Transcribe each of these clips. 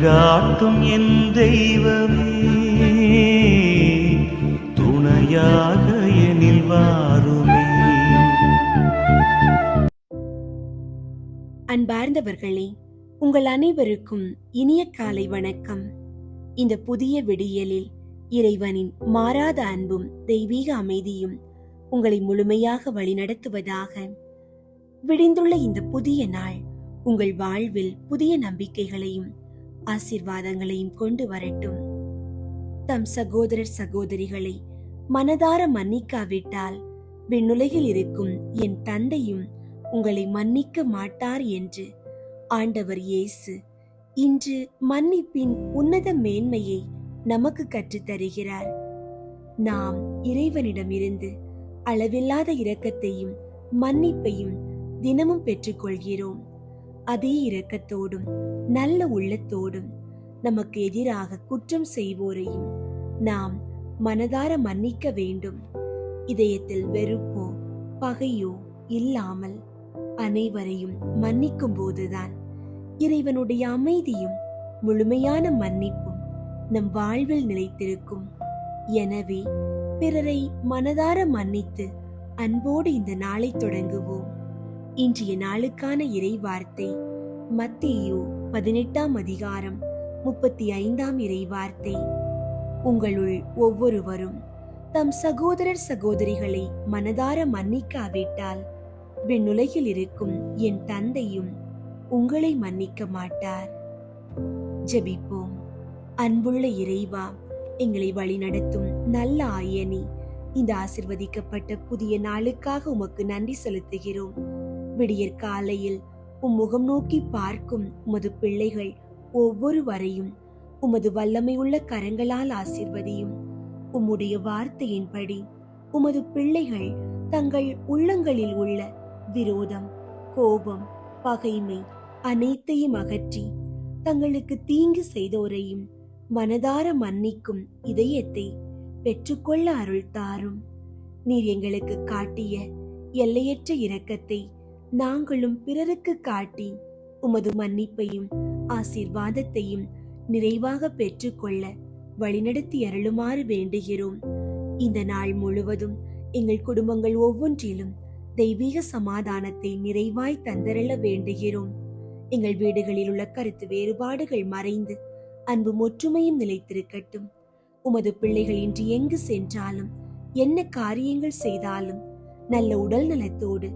வழிகாட்டும் என் தெய்வமே, துணையாக எனில் வாருமே. அன்பார்ந்தவர்களே, உங்கள் அனைவருக்கும் இனிய காலை வணக்கம். இந்த புதிய விடியலில் இறைவனின் மாறாத அன்பும் தெய்வீக அமைதியும் உங்களை முழுமையாக வழிநடத்துவதாக. விடிந்துள்ள இந்த புதிய நாள் உங்கள் வாழ்வில் புதிய நம்பிக்கைகளையும் ஆசீர்வாதங்களையும் கொண்டு வரட்டும். தம் சகோதரர் சகோதரிகளை மனதார மன்னிக்காவிட்டால் விண்ணுலகில் இருக்கும் என் தந்தையும் உங்களை மன்னிக்க மாட்டார் என்று ஆண்டவர் இயேசு இன்று மன்னிப்பின் உன்னத மேன்மையை நமக்கு கற்றுத் தருகிறார். நாம் இறைவனிடமிருந்து அளவில்லாத இரக்கத்தையும் மன்னிப்பையும் தினமும் பெற்றுக்கொள்கிறோம். அதே இரக்கத்தோடும் நல்ல உள்ளத்தோடும் நமக்கு எதிராக குற்றம் செய்வோரையும் நாம் மனதார மன்னிக்க வேண்டும். இதயத்தில் வெறுப்போ பகையோ இல்லாமல் அனைவரையும் மன்னிக்கும் போதுதான் இறைவனுடைய அமைதியும் முழுமையான மன்னிப்பும் நம் வாழ்வில் நிலைத்திருக்கும். எனவே பிறரை மனதார மன்னித்து அன்போடு இந்த நாளை தொடங்குவோம். இன்றைய நாளுக்கான இறை வார்த்தை மத்தேயு 18ஆம் அதிகாரம் 35ஆம் இறை வார்த்தை. உங்களுள் ஒவ்வொருவரும் தம் சகோதரர் சகோதரிகளை மனதார மன்னிக்காவிட்டால் விண்ணுலகில் இருக்கும் என் தந்தையும் உங்களை மன்னிக்க மாட்டார். ஜெபிப்போம். அன்புள்ள இறைவா, எங்களை வழிநடத்தும் நல்ல ஆயனி, இந்த ஆசிர்வதிக்கப்பட்ட புதிய நாளுக்காக உமக்கு நன்றி செலுத்துகிறோம். விடியற் காலையில் முகம் நோக்கி பார்க்கும் உமது பிள்ளைகள் ஒவ்வொருவரையும் உமது வல்லமை உள்ள கரங்களால் ஆசிர்வதியும். உம்முடைய வார்த்தையின்படி உமது பிள்ளைகள் தங்கள் உள்ளங்களில் உள்ள விரோதம், கோபம், பகைமை அனைத்தையும் அகற்றி தங்களுக்கு தீங்கு செய்தோரையும் மனதார மன்னிக்கும் இதயத்தை பெற்றுக்கொள்ள அருள் தாரும். நீர் எங்களுக்கு காட்டிய எல்லையற்ற இரக்கத்தை நாங்களும் பிறருக்கு காட்டி உமது மன்னிப்பையும் ஆசீர்வாதத்தையும் நிறைவாக பெற்றுக்கொள்ள வழிநடத்தி அருளுமாறு வேண்டுகிறோம். இந்த நாள் முழுவதும் எங்கள் குடும்பங்கள் ஒவ்வொன்றிலும் தெய்வீக சமாதானத்தை நிறைவாய் தந்தரள வேண்டுகிறோம். எங்கள் வீடுகளில் உள்ள கருத்து வேறுபாடுகள் மறைந்து அன்பும் ஒற்றுமையும் நிலைத்திருக்கட்டும். உமது பிள்ளைகள் இன்று எங்கு சென்றாலும் என்ன காரியங்கள் செய்தாலும் நல்ல உடல் நலத்தோடு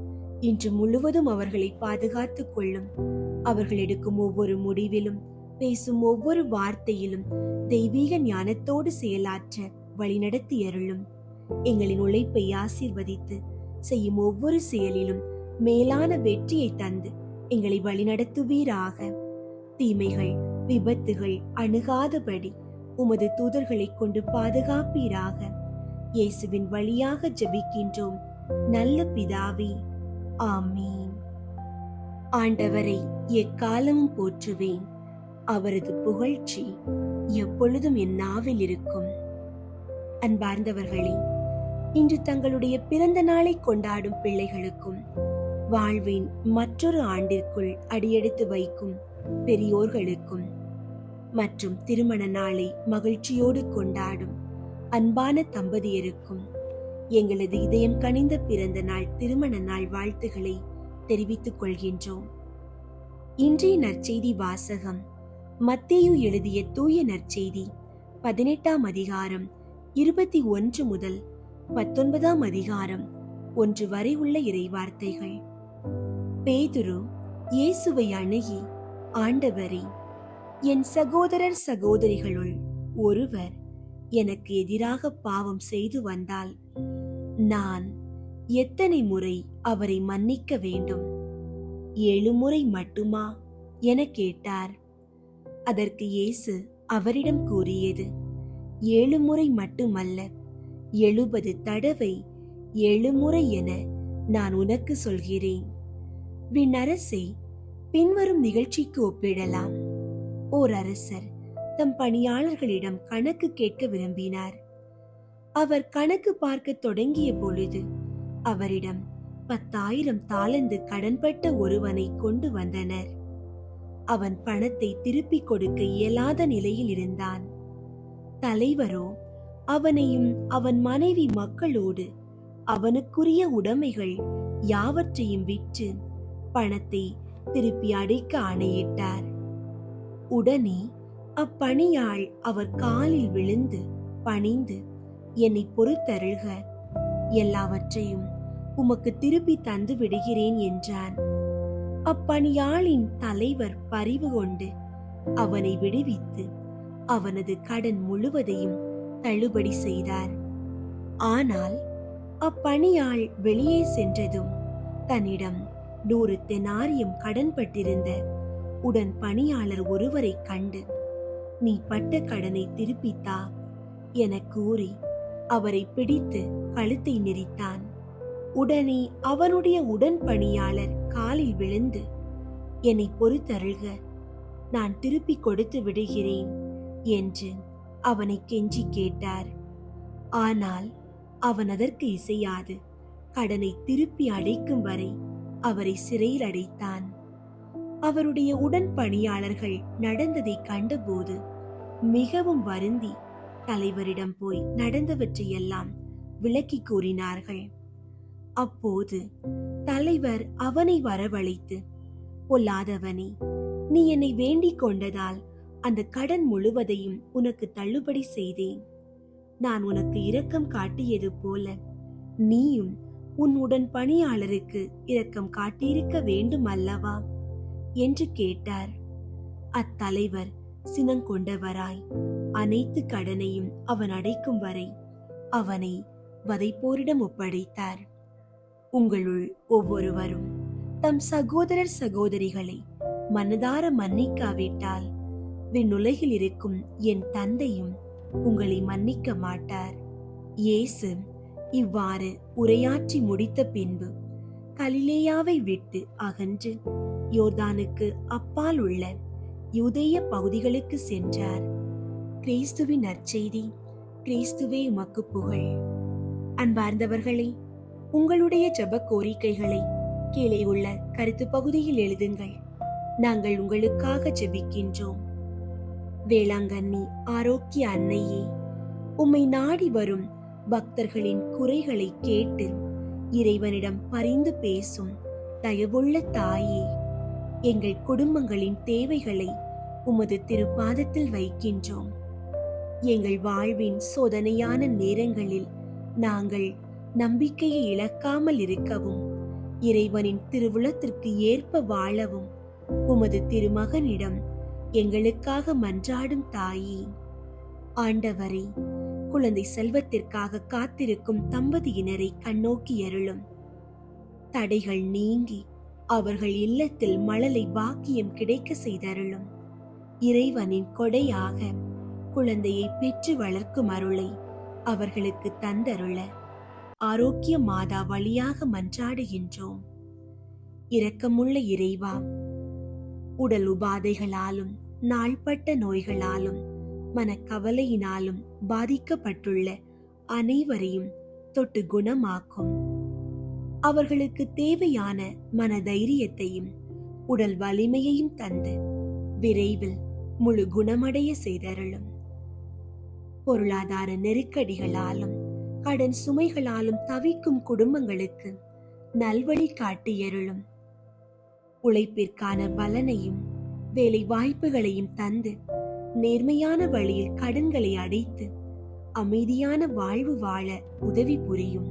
இன்று முழுவதும் அவர்களை பாதுகாத்துக் கொள்ளும். அவர்கள் எடுக்கும் ஒவ்வொரு முடிவிலும் பேசும் ஒவ்வொரு வார்த்தையிலும் தெய்வீக ஞானத்தோடு செயலாற்ற வழிநடத்தி அருளும். எங்களின் உழைப்பை ஆசீர்வதித்து செய்யும் ஒவ்வொரு செயலிலும் மேலான வெற்றியை தந்து எங்களை வழிநடத்துவீராக. தீமைகள் விபத்துகள் அணுகாதபடி உமது தூதர்களை கொண்டு பாதுகாப்பீராக. இயேசுவின் வழியாக ஜெபிக்கின்றோம் நல்ல பிதாவே, ஆமீன். ஆண்டவரை எக்காலமும் போற்றுவேன், அவரது புகழ்ச்சி எப்பொழுதும் என் நாவில் இருக்கும். அன்பார்ந்தவர்களே, இன்று தங்களுடைய பிறந்த நாளை கொண்டாடும் பிள்ளைகளுக்கும் வாழ்வின் மற்றொரு ஆண்டிற்குள் அடியெடுத்து வைக்கும் பெரியோர்களுக்கும் மற்றும் திருமண நாளை மகிழ்ச்சியோடு கொண்டாடும் அன்பான தம்பதியருக்கும் எங்களது இதயம் கனிந்த பிறந்த நாள் திருமண நாள் வாழ்த்துக்களை தெரிவித்துக் கொள்கின்றோம். இன்றைய நற்செய்தி வாசகம் மத்தேயு எழுதிய தூய நற்செய்தி 18ஆம் அதிகாரம் 21 முதல் 19ஆம் அதிகாரம் 1 வரை உள்ள இறைவார்த்தைகள். பேதுரு இயேசுவை அணுகி, ஆண்டவரே, என் சகோதரர் சகோதரிகளுள் ஒருவர் எனக்கு எதிராக பாவம் செய்து வந்தால் நான் எத்தனை முறை அவரை மன்னிக்க வேண்டும்? 7 முறை மட்டுமா என கேட்டார். அதற்கு இயேசு அவரிடம் கூறியது, 7 முறை மட்டுமல்ல, 70 தடவை 7 முறை என நான் உனக்கு சொல்கிறேன். விண்ணரசை பின்வரும் நிகழ்ச்சிக்கு ஒப்பிடலாம். ஓர் அரசர் தம் பணியாளர்களிடம் கணக்கு கேட்க விரும்பினார். அவர் கணக்கு பார்க்க தொடங்கிய பொழுது அவரிடம் 10,000 தாலந்து கடன்பட்ட ஒருவனை கொண்டு வந்தனர். அவன் பணத்தை திருப்பிக் கொடுக்க இயலாத நிலையில் இருந்தான். தலைவரோ அவனையும் அவன் மனைவி மக்களோடு அவனுக்குரிய உடைமைகள் யாவற்றையும் விற்று பணத்தை திருப்பி அடைக்க ஆணையிட்டார். உடனே அப்பணியாள் அவர் காலில் விழுந்து பணிந்து, என்னை பொறுத்தருள்க, எல்லாவற்றையும் உமக்கு திருப்பி தந்து விடுகிறேன் என்றான். அப்பணியாளின் தலைவர் பரிவு கொண்டு அவனை விடுவித்து அவனது கடன் முழுவதையும் தள்ளுபடி செய்தார். ஆனால் அப்பணியாள் வெளியே சென்றதும் தன்னிடம் 100 தெனாரியம் கடன்பட்டிருந்த உடன் பணியாளர் ஒருவரை கண்டு, நீ பட்ட கடனை திருப்பித்தா என கூறி அவரை பிடித்து கழுத்தை நெரித்தான். உடனே அவனுடைய உடன் பணியாளர் காலில் விழுந்து, என்னை பொறுத்தருள்க, நான் திருப்பி கொடுத்து விடுகிறேன் என்று அவனை கெஞ்சி கேட்டார். ஆனால் அவன் அதற்கு இசையாது கடனை திருப்பி அடைக்கும் வரை அவரை சிறையில் அடைத்தான். அவருடைய உடன் பணியாளர்கள் நடந்ததை கண்டபோது மிகவும் வருந்தி தலைவரிடம் போய் நடந்தவற்றையெல்லாம் விளக்கி கூறினார்கள். அப்போது தலைவர் அவனை வரவழைத்து, பொல்லாதவனே, நீ என்னை வேண்டிக் கொண்டதால் அந்த கடன் முழுவதையும் உனக்கு தள்ளுபடி செய்தேன். நான் உனக்கு இரக்கம் காட்டியது போல நீயும் உன் உடன் பணியாளருக்கு இரக்கம் காட்டியிருக்க வேண்டும் அல்லவா என்று கேட்டார். அத்தலைவர் சினங்கொண்டவராய் அனைத்து கடனையும் அவன் அடைக்கும் வரை அவனை வதைப்போரிடம் ஒப்படைத்தார். உங்களுள் ஒவ்வொருவரும் தம் சகோதரர் சகோதரிகளை மனதார மன்னிக்காவிட்டால் விண்ணுலகில் இருக்கும் என் தந்தையும் உங்களை மன்னிக்க மாட்டார். இயேசு இவ்வாறு உரையாற்றி முடித்த பின்பு கலிலேயாவை விட்டு அகன்று யோர்தானுக்கு அப்பால் உள்ள யூதேய பகுதிகளுக்கு சென்றார். கிறிஸ்துவின் நற்செய்தி. கிறிஸ்துவே உமக்கு புகழ். அன்பார்ந்தவர்களே, உங்களுடைய ஜெப கோரிக்கைகளை கீழே உள்ள கருத்து பகுதியில் எழுதுங்கள். நாங்கள் உங்களுக்காக ஜெபிக்கின்றோம். வேளாங்கண்ணி ஆரோக்கிய அன்னையே, உம்மை நாடி வரும் பக்தர்களின் குறைகளை கேட்டு இறைவனிடம் பரிந்து பேசும் தயவுள்ள தாயே, எங்கள் குடும்பங்களின் தேவைகளை உமது திருப்பாதத்தில் வைக்கின்றோம். எங்கள் வாழ்வின் சோதனையான நேரங்களில் நாங்கள் நம்பிக்கையை இழக்காமல் இருக்கவும், இறைவனின் திருவுளத்திற்கு ஏற்ப வாழவும் உமது திருமகனிடம் எங்களுக்காக மன்றாடும் தாயே. ஆண்டவரே, குழந்தை செல்வத்திற்காக காத்திருக்கும் தம்பதியினரை கண்ணோக்கி அருளும். தடைகள் நீங்கி அவர்கள் இல்லத்தில் மழலை பாக்கியம் கிடைக்க செய்தருளும். இறைவனின் கொடையாக குழந்தையை பெற்று வளர்க்கும் அருளை அவர்களுக்கு தந்தருள ஆரோக்கிய மாதா வழியாக மன்றாடுகின்றோம். இரக்கமுள்ள இறைவா, உடல் உபாதைகளாலும் நாள்பட்ட நோய்களாலும் மனக்கவலையினாலும் பாதிக்கப்பட்டுள்ள அனைவரையும் தொட்டு குணமாக்கும். அவர்களுக்கு தேவையான மனதைரியத்தையும் உடல் வலிமையையும் தந்து விரைவில் முழு குணமடைய செய்தருளும். பொருளாதார நெருக்கடிகளாலும் கடன் சுமைகளாலும் தவிக்கும் குடும்பங்களுக்கு நல்வழி காட்டியருளும். உழைப்பிற்கான பலனையும் வேலை வாய்ப்புகளையும் தந்து நேர்மையான வழியில் கடன்களை அடைத்து அமைதியான வாழ்வு வாழ உதவி புரியும்.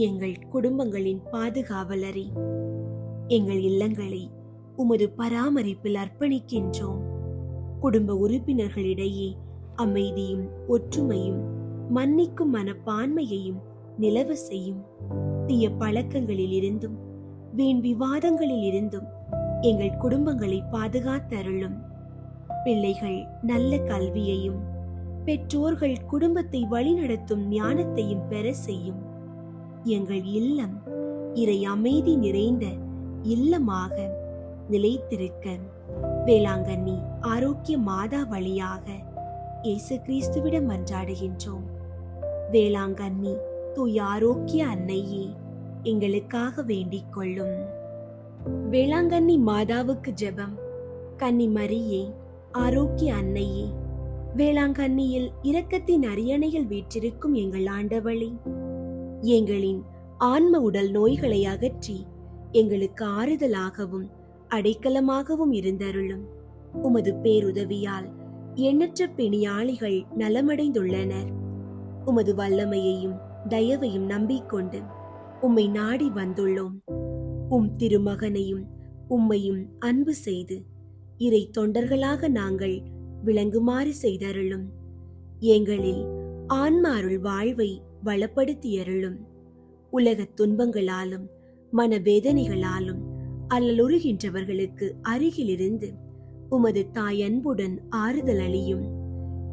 எங்கள் குடும்பங்களின் பாதுகாவலரே, எங்கள் இல்லங்களை உமது பராமரிப்பில் அர்ப்பணிக்கின்றோம். குடும்ப உறுப்பினர்களிடையே அமைதியும் ஒற்றுமையும் மன்னிக்கும் மனப்பான்மையையும் நிலவ செய்யும். தீய பழக்கங்களில் இருந்தும் வீண் விவாதங்களில் இருந்தும் எங்கள் குடும்பங்களை பாதுகாத்தருளும். பிள்ளைகள் நல்ல கல்வியையும் பெற்றோர்கள் குடும்பத்தை வழிநடத்தும் ஞானத்தையும் பெற செய்யும். எங்கள் இல்லம் இறை அமைதி நிறைந்த இல்லமாக நிலைத்திருக்க வேளாங்கண்ணி ஆரோக்கிய மாதா வழியாக இயேசு கிறிஸ்துவிடம் மன்றாடுகின்றோம். வேளாங்கண்ணி தூய ஆரோக்கிய அன்னையே, எங்களுக்காக வேண்டிக் கொள்ளும். வேளாங்கண்ணி மாதாவுக்கு ஜெபம். கன்னி மரியே, ஆரோக்கிய அன்னையே, வேளாங்கண்ணியில் இரக்கத்தின் அரியணையில் வீற்றிருக்கும் எங்கள் ஆண்டவளே, எங்களின் ஆன்ம உடல் நோய்களை அகற்றி எங்களுக்கு ஆறுதலாகவும் அடைக்கலமாகவும் இருந்தருளும். உமது பேருதவியால் எண்ணற்ற பிணியாளிகள் நலமடைந்துள்ளனர். உமது வல்லமையையும் தயவையும் நம்பிக்கொண்டு உம்மை நாடி வந்துள்ளோம். திருமகனையும் உம்மையும் அன்பு செய்து இறை தொண்டர்களாக நாங்கள் விளங்குமாறு செய்தருளும். எங்களில் ஆன்ம அருள் வாழ்வை வளப்படுத்தியருளும். உலக துன்பங்களாலும் மனவேதனைகளாலும் அல்லலுறுகின்றவர்களுக்கு அருகிலிருந்து உமது தாய் அன்புடன் ஆறுதல் அளியும்.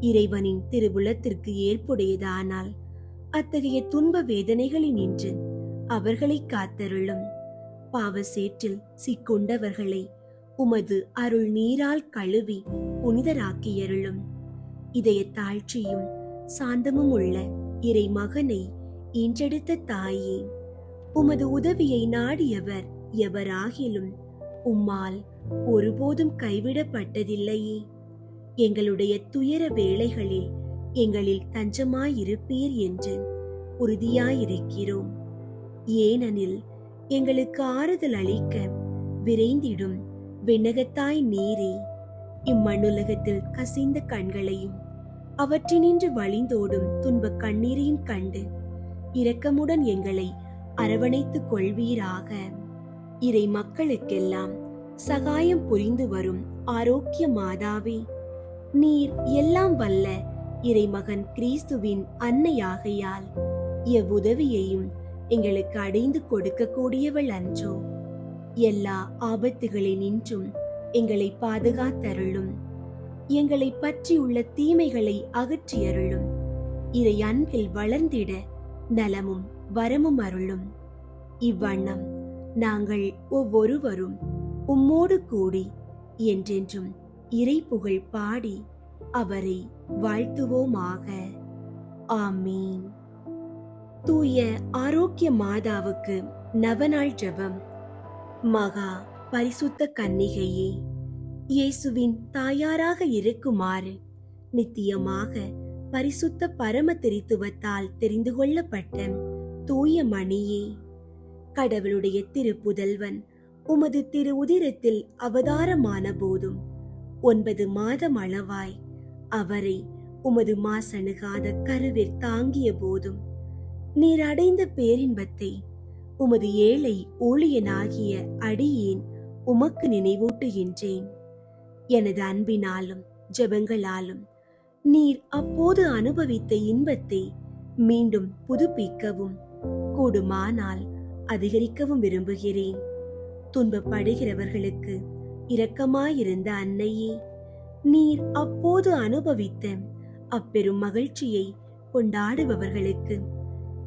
இறைவனின் திருவுளத்திற்கு ஏற்புடையதானால் அத்தகைய துன்ப வேதனைகளினின்று அவர்களை காத்தருளும். பாவ சேற்றில் சிக்கொண்டவர்களை உமது அருள் நீரால் கழுவி புனிதராக்கியருளும். இதய தாழ்ச்சியும் சாந்தமும் உள்ள இறை மகனை ஈன்றெடுத்த தாயே, உமது உதவியை நாடியவர் எவராகிலும் உம்மால் ஒருபோதும் கைவிடப்பட்டதில்லையே. எங்களுடைய துயர வேளைகளில் எங்களில் தஞ்சமாயிருப்பீர் என்று உறுதியாயிருக்கிறோம். ஏனெனில் எங்களுக்கு ஆறுதல் அளிக்க விரைந்திடும் விண்ணகத்தாய் நீரே, இம்மண்ணுலகத்தில் கசிந்த கண்களையும் அவற்றினின்று வழிந்தோடும் துன்ப கண்ணீரையும் கண்டு இரக்கமுடன் எங்களை அரவணைத்துக் கொள்வீராக. இறை மக்களுக்கெல்லாம் சகாயம் புரிந்து வரும் ஆரோக்கிய மாதாவே, நீர் எல்லாம் வல்ல இறைமகன் கிறிஸ்துவின் அன்னையாகையால் எவ்வுதவியையும் எங்களுக்கு அடைந்து கொடுக்க கூடியவள் அன்றோ. எல்லா ஆபத்துகளினின்றும் எங்களை பாதுகாத்தருளும். எங்களை பற்றியுள்ள தீமைகளை அகற்றியருளும். இறை அன்பில் வளர்ந்திட நலமும் வரமும் அருளும். இவ்வண்ணம் நாங்கள் ஒவ்வொருவரும் உம்மோடு கூடி என்றென்றும் இறை புகழ் பாடி அவரை வாழ்த்துவோமாக. ஆமீன். தூய ஆரோக்கிய மாதாவுக்கு நவநாள் ஜெபம். மகா பரிசுத்த கன்னிகையே, இயேசுவின் தாயாராக இருக்குமாறு நித்தியமாக பரிசுத்த பரம திரித்துவத்தால் தெரிந்து கொள்ளப்பட்ட தூய மணியே, கடவுளுடைய திருப்புதல்வன் உமது திரு உதிரத்தில் அவதாரமான போதும் 9 மாதம் அளவாய் அவரை உமது மாசணுகாத கருவில் தாங்கிய போதும் நீர் அடைந்த பேரின்பத்தை உமது ஏழை ஊழியனாகிய அடியேன் உமக்கு நினைவூட்டுகின்றேன். எனது அன்பினாலும் ஜெபங்களாலும் நீர் அப்போது அனுபவித்த இன்பத்தை மீண்டும் புதுப்பிக்கவும் கூடுமானால் அதிகரிக்கவும் விரும்புகிறேன். துன்பப்படுகிறவர்களுக்கு இரக்கமாயிருந்த அன்னையே, நீர் அப்போது அனுபவித்த அப்பெரும் மகிழ்ச்சியை கொண்டாடுபவர்களுக்கு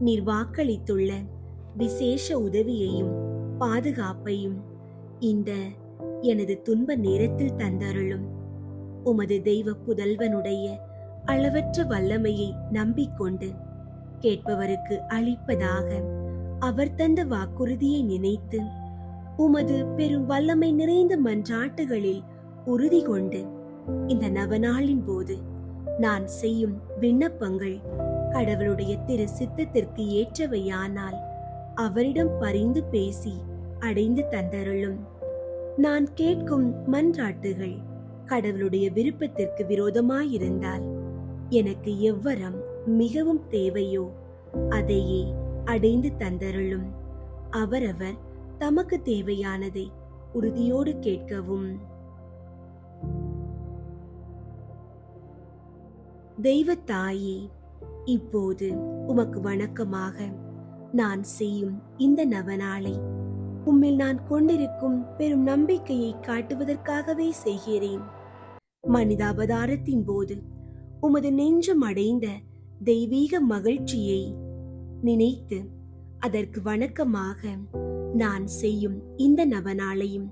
நீர் வாக்களித்துள்ள விசேஷ உதவியையும் பாதுகாப்பையும் இந்த எனது துன்ப நேரத்தில் தந்தருளும். உமது தெய்வ புதல்வனுடைய அளவற்ற வல்லமையை நம்பிக்கொண்டு கேட்பவருக்கு அளிப்பதாக அவர் தந்த வாக்குறுதியை நினைத்து உமது பெரும் வல்லமை நிறைந்த மன்றாட்டுகளில் உறுதி கொண்டு இந்த நவநாளின் போது நான் செய்யும் விண்ணப்பங்கள் கடவுளுடைய திரு சித்தத்திற்கு ஏற்றவையானால் அவரிடம் பரிந்து பேசி அடைந்து தந்தருளும். நான் கேட்கும் மன்றாட்டுகள் கடவுளுடைய விருப்பத்திற்கு விரோதமாயிருந்தால் எனக்கு எவ்வரம் மிகவும் தேவையோ அதையே அடைந்து தந்தருளும். அவரவர் தமக்கு தேவையானதை உறுதியோடு கேட்கவும். தெய்வத்தாயே, இப்போது உமக்கு வணக்கமாக நான் செய்யும் இந்த நவநாளை உம்மில் நான் கொண்டிருக்கும் பெரும் நம்பிக்கையை காட்டுவதற்காகவே செய்கிறேன். மனிதாவதாரத்தின் போது உமது நெஞ்சம் அடைந்த தெய்வீக மகிழ்ச்சியை நினைத்து அதற்கு வணக்கமாக நான் செய்யும் இந்த நவநாளையும்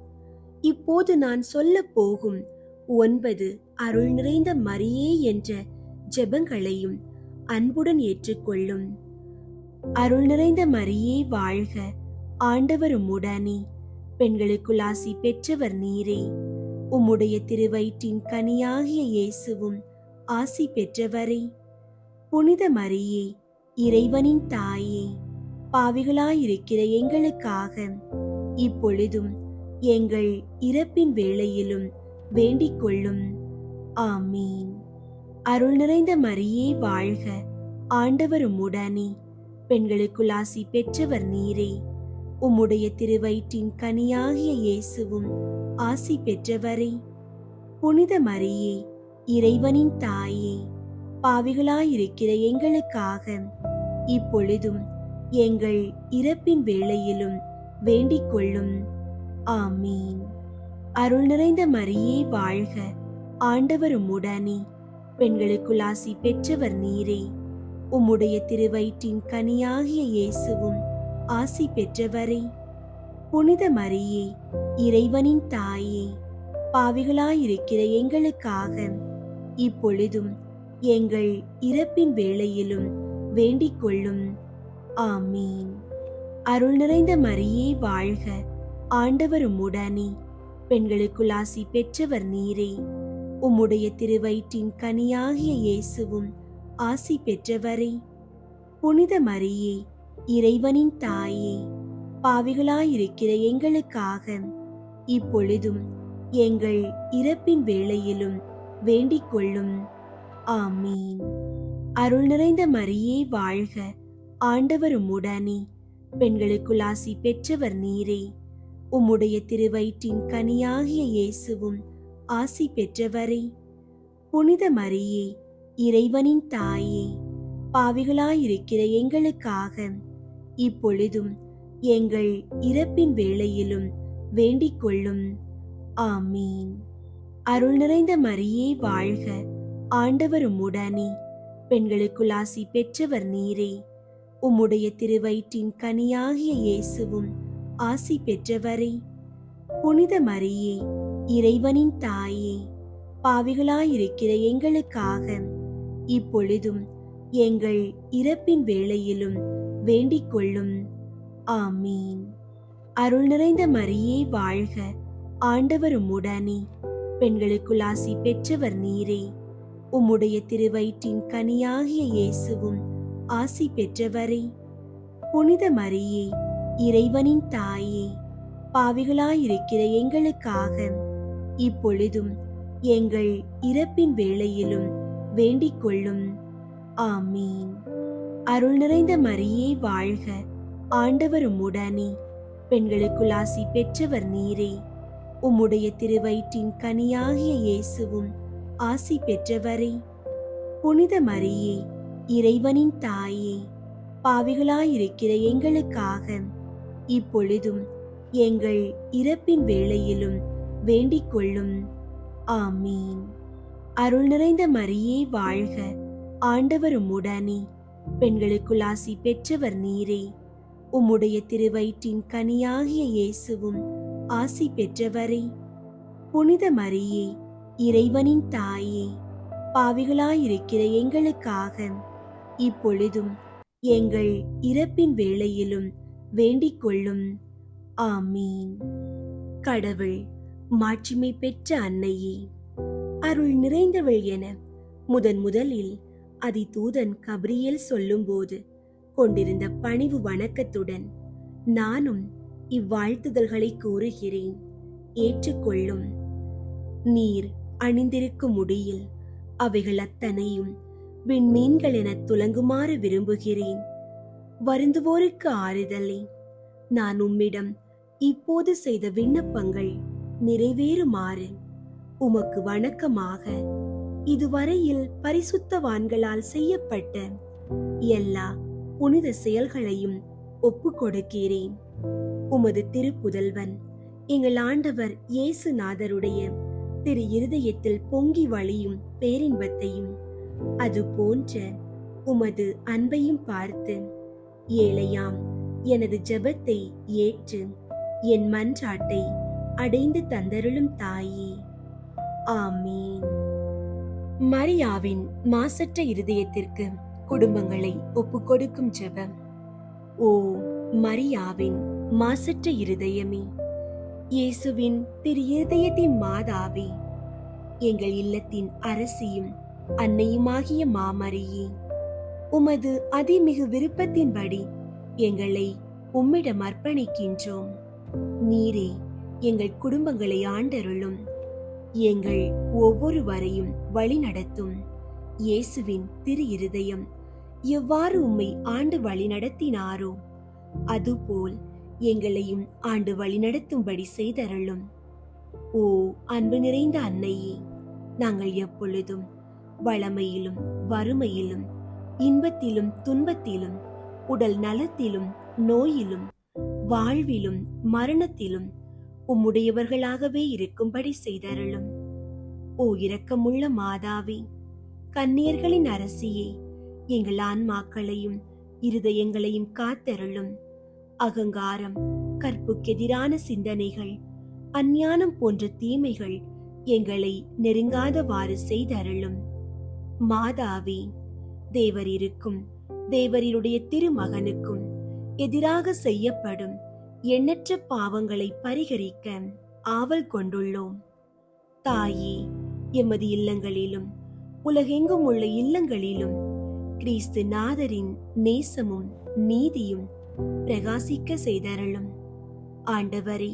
இப்போது நான் சொல்ல போகும் 9 அருள் நிறைந்த மரியே என்ற ஜெபங்களையும் அன்புடன் ஏற்றுக்கொள்ளும். அருள் நிறைந்த மரியே வாழ்க, ஆண்டவர் உம்முடனே, பெண்களுக்குள் ஆசி பெற்றவர் நீரே, உம்முடைய திருவயிற்றின் கனியாகிய இயேசுவும் ஆசி பெற்றவரே. புனித மரியே, இறைவனின் தாயே, பாவிகளாயிருக்கிற எங்களுக்காக இப்பொழுதும் எங்கள் இறப்பின் வேளையிலும் வேண்டிக் கொள்ளும். ஆமீன். அருள் நிறைந்த மரியே வாழ்க, ஆண்டவர் உம்முடனே, பெண்களுக்குள் ஆசி பெற்றவர் நீரே. உம்முடைய திருவயிற்றின் கனியாகிய இயேசுவும் ஆசி பெற்றவரே. புனித மரியே, இறைவனின் தாயே, பாவிகளாயிருக்கிற எங்களுக்காக இப்பொழுதும் எங்கள் இறப்பின் வேளையிலும் வேண்டிக் கொள்ளும். ஆமீன். அருள் நிறைந்த மரியே வாழ்க, ஆண்டவர் உம்முடனே, பெண்களுக்குள் ஆசி பெற்றவர் நீரே. உம்முடைய திருவயிற்றின் கனியாகிய இயேசுவும் ஆசி பெற்றவரே. புனித மரியே, இறைவனின் தாயே, பாவிகளாயிருக்கிற எங்களுக்காக இப்பொழுதும் எங்கள் இறப்பின் வேளையிலும் வேண்டிக் கொள்ளும். ஆமீன். அருள் நிறைந்த மரியே வாழ்க, ஆண்டவர் உம்முடனே, பெண்களுக்குள் ஆசி பெற்றவர் நீரே. உம்முடைய திருவயிற்றின் கனியாகிய இயேசுவும் ஆசி பெற்றவரே. புனித மரியே, இறைவனின் தாயே, பாவிகளாயிருக்கிற எங்களுக்காக இப்பொழுதும் எங்கள் இறப்பின் வேளையிலும் வேண்டிக் கொள்ளும். ஆமீன். அருள் நிறைந்த மரியே வாழ்க, ஆண்டவர் உம்முடனே, பெண்களுக்குள் ஆசி பெற்றவர் நீரே. உம்முடைய திருவயிற்றின் கனியாகிய இயேசுவும் ஆசி பெற்றவரே. புனித மரியே, இறைவனின் தாயே, பாவிகளாயிருக்கிற எங்களுக்காக இப்பொழுதும் எங்கள் இறப்பின் வேளையிலும் வேண்டிக் கொள்ளும். ஆமீன். அருள் நிறைந்த மரியே வாழ்க, ஆண்டவர் உம்முடனே, பெண்களுக்குள் ஆசி பெற்றவர் நீரே. உம்முடைய திருவயிற்றின் கனியாகிய இயேசுவும் ஆசி பெற்றவரே. புனித மரியே, இறைவனின் தாயே, பாவிகளாயிருக்கிற எங்களுக்காக இப்பொழுதும் எங்கள் இறப்பின் வேளையிலும் வேண்டிக் கொள்ளும். ஆமீன். அருள் நிறைந்த மரியே வாழ்க, ஆண்டவர் உம்முடனே, பெண்களுக்குள் ஆசி பெற்றவர் நீரே. உம்முடைய திருவயிற்றின் கனியாகிய இயேசுவும் ஆசி பெற்றவரே. புனித மரியே, இறைவனின் தாயே, பாவிகளாயிருக்கிற எங்களுக்காக இப்பொழுதும் எங்கள் இறப்பின் வேளையிலும் வேண்டிக் கொள்ளும். ஆமீன். அருள் நிறைந்த மரியே வாழ்க, ஆண்டவர் உம்முடனே, பெண்களுக்குள் ஆசி பெற்றவர் நீரே. உம்முடைய திருவயிற்றின் கனியாகிய இயேசுவும் ஆசி பெற்றவரே. புனித மரியே, இறைவனின் தாயே, பாவிகளாயிருக்கிற எங்களுக்காக இப்பொழுதும் எங்கள் இறப்பின் வேளையிலும் வேண்டிக் கொள்ளும். ஆமீன். அருள் நிறைந்த மரியே வாழ்க, ஆண்டவர் உம்முடனே, பெண்களுக்குள் ஆசி பெற்றவர் நீரே. உம்முடைய திருவயிற்றின் கனியாகிய இயேசுவும் ஆசி பெற்றவரே. புனித மரியே, இறைவனின் தாயே, பாவிகளாயிருக்கிற எங்களுக்காக இப்பொழுதும் எங்கள் இறப்பின் வேளையிலும் வேண்டிக் கொள்ளும். ஆமீன். கடவுள் மாட்சிமை பெற்ற அன்னையே, அருள் நிறைந்தவள் என முதலில் அதிதூதன் கபிரியேல் சொல்லும்போது கொண்டிருந்த பணிவு வணக்கத்துடன் நானும் இவ்வாழ்த்துதல்களை கூறுகிறேன். ஏற்றுக்கொள்ளும். நீர் அணிந்திருக்கும் முடியில் அவைகள் அத்தனையும் விண்மீன்கள் என துலங்குமாறு விரும்புகிறேன். வருந்துவோருக்கு ஆறுதலே, நான் உம்மிடம் இப்போது செய்த விண்ணப்பங்கள் நிறைவேறுமாறு உமக்கு வணக்கமாக இதுவரையில் பரிசுத்தவான்களால் செய்யப்பட்ட எல்லா புனித செயல்களையும் ஒப்பு கொடுக்கிறேன். உமது திருப்புதல்வன் எங்கள் ஆண்டவர் இயேசுநாதருடைய திரு இருதயத்தில் பொங்கி வழியும் பேரின்பத்தையும் அது போன்ற உமது அன்பையும் பார்த்து ஏழையாம் எனது ஜெபத்தை ஏற்று என் மன்றாட்டை அடைந்து தந்தருளும் தாயே. ஆமீன். மரியாவின் மாசற்ற இருதயத்திற்கு குடும்பங்களை ஒப்புக்கொடுக்கும் ஜெபம். ஓ மரியாவின் மாசற்ற இருதயமே, இயேசுவின் திரு இருதயத்தின் மாதாவே, எங்கள் இல்லத்தின் அரசியும் அன்னையுமாகிய மாமரியே, உமது அதிமிகு விருப்பத்தின்படி எங்களை உம்மிடம் அர்ப்பணிக்கின்றோம். நீரே எங்கள் குடும்பங்களை ஆண்டருளும், எங்கள் ஒவ்வொருவரையும் வழிநடத்தும். இயேசுவின் திரு இருதயம் எவ்வாறு உம்மை ஆண்டு வழிநடத்தினாரோ அதுபோல் எங்களையும் ஆண்டு வழிநடத்தும்படி செய்தருளும். ஓ அன்பு நிறைந்த அன்னையே, நாங்கள் எப்பொழுதும் வளமையிலும் வறுமையிலும் இன்பத்திலும் துன்பத்திலும் உடல் நலத்திலும் நோயிலும் வாழ்விலும் மரணத்திலும் உம்முடையவர்களாகவே இருக்கும்படி செய்தருளும். ஓ இரக்கமுள்ள மாதாவே, கன்னியர்களின் அரசியே, எங்கள் ஆன்மாக்களையும் இருதயங்களையும் காத்தருளும். அகங்காரம், கற்புக்கெதிரான சிந்தனைகள், அஞ்ஞானம் போன்ற தீமைகள் எங்களை நெருங்காதவாறு செய்தருளும். மாதாவே, தேவர் இருக்கும் தேவரினுடைய திருமகனுக்கும் எதிராக செய்யப்படும் எண்ணற்ற பாவங்களை பரிகரிக்க ஆவல் கொண்டுள்ளோம். தாயே, எமது இல்லங்களிலும் உலகெங்கும் உள்ள இல்லங்களிலும் கிறிஸ்து நாதரின் நேசமும் நீதியும் பிரகாசிக்க செய்தருளும். ஆண்டவரே,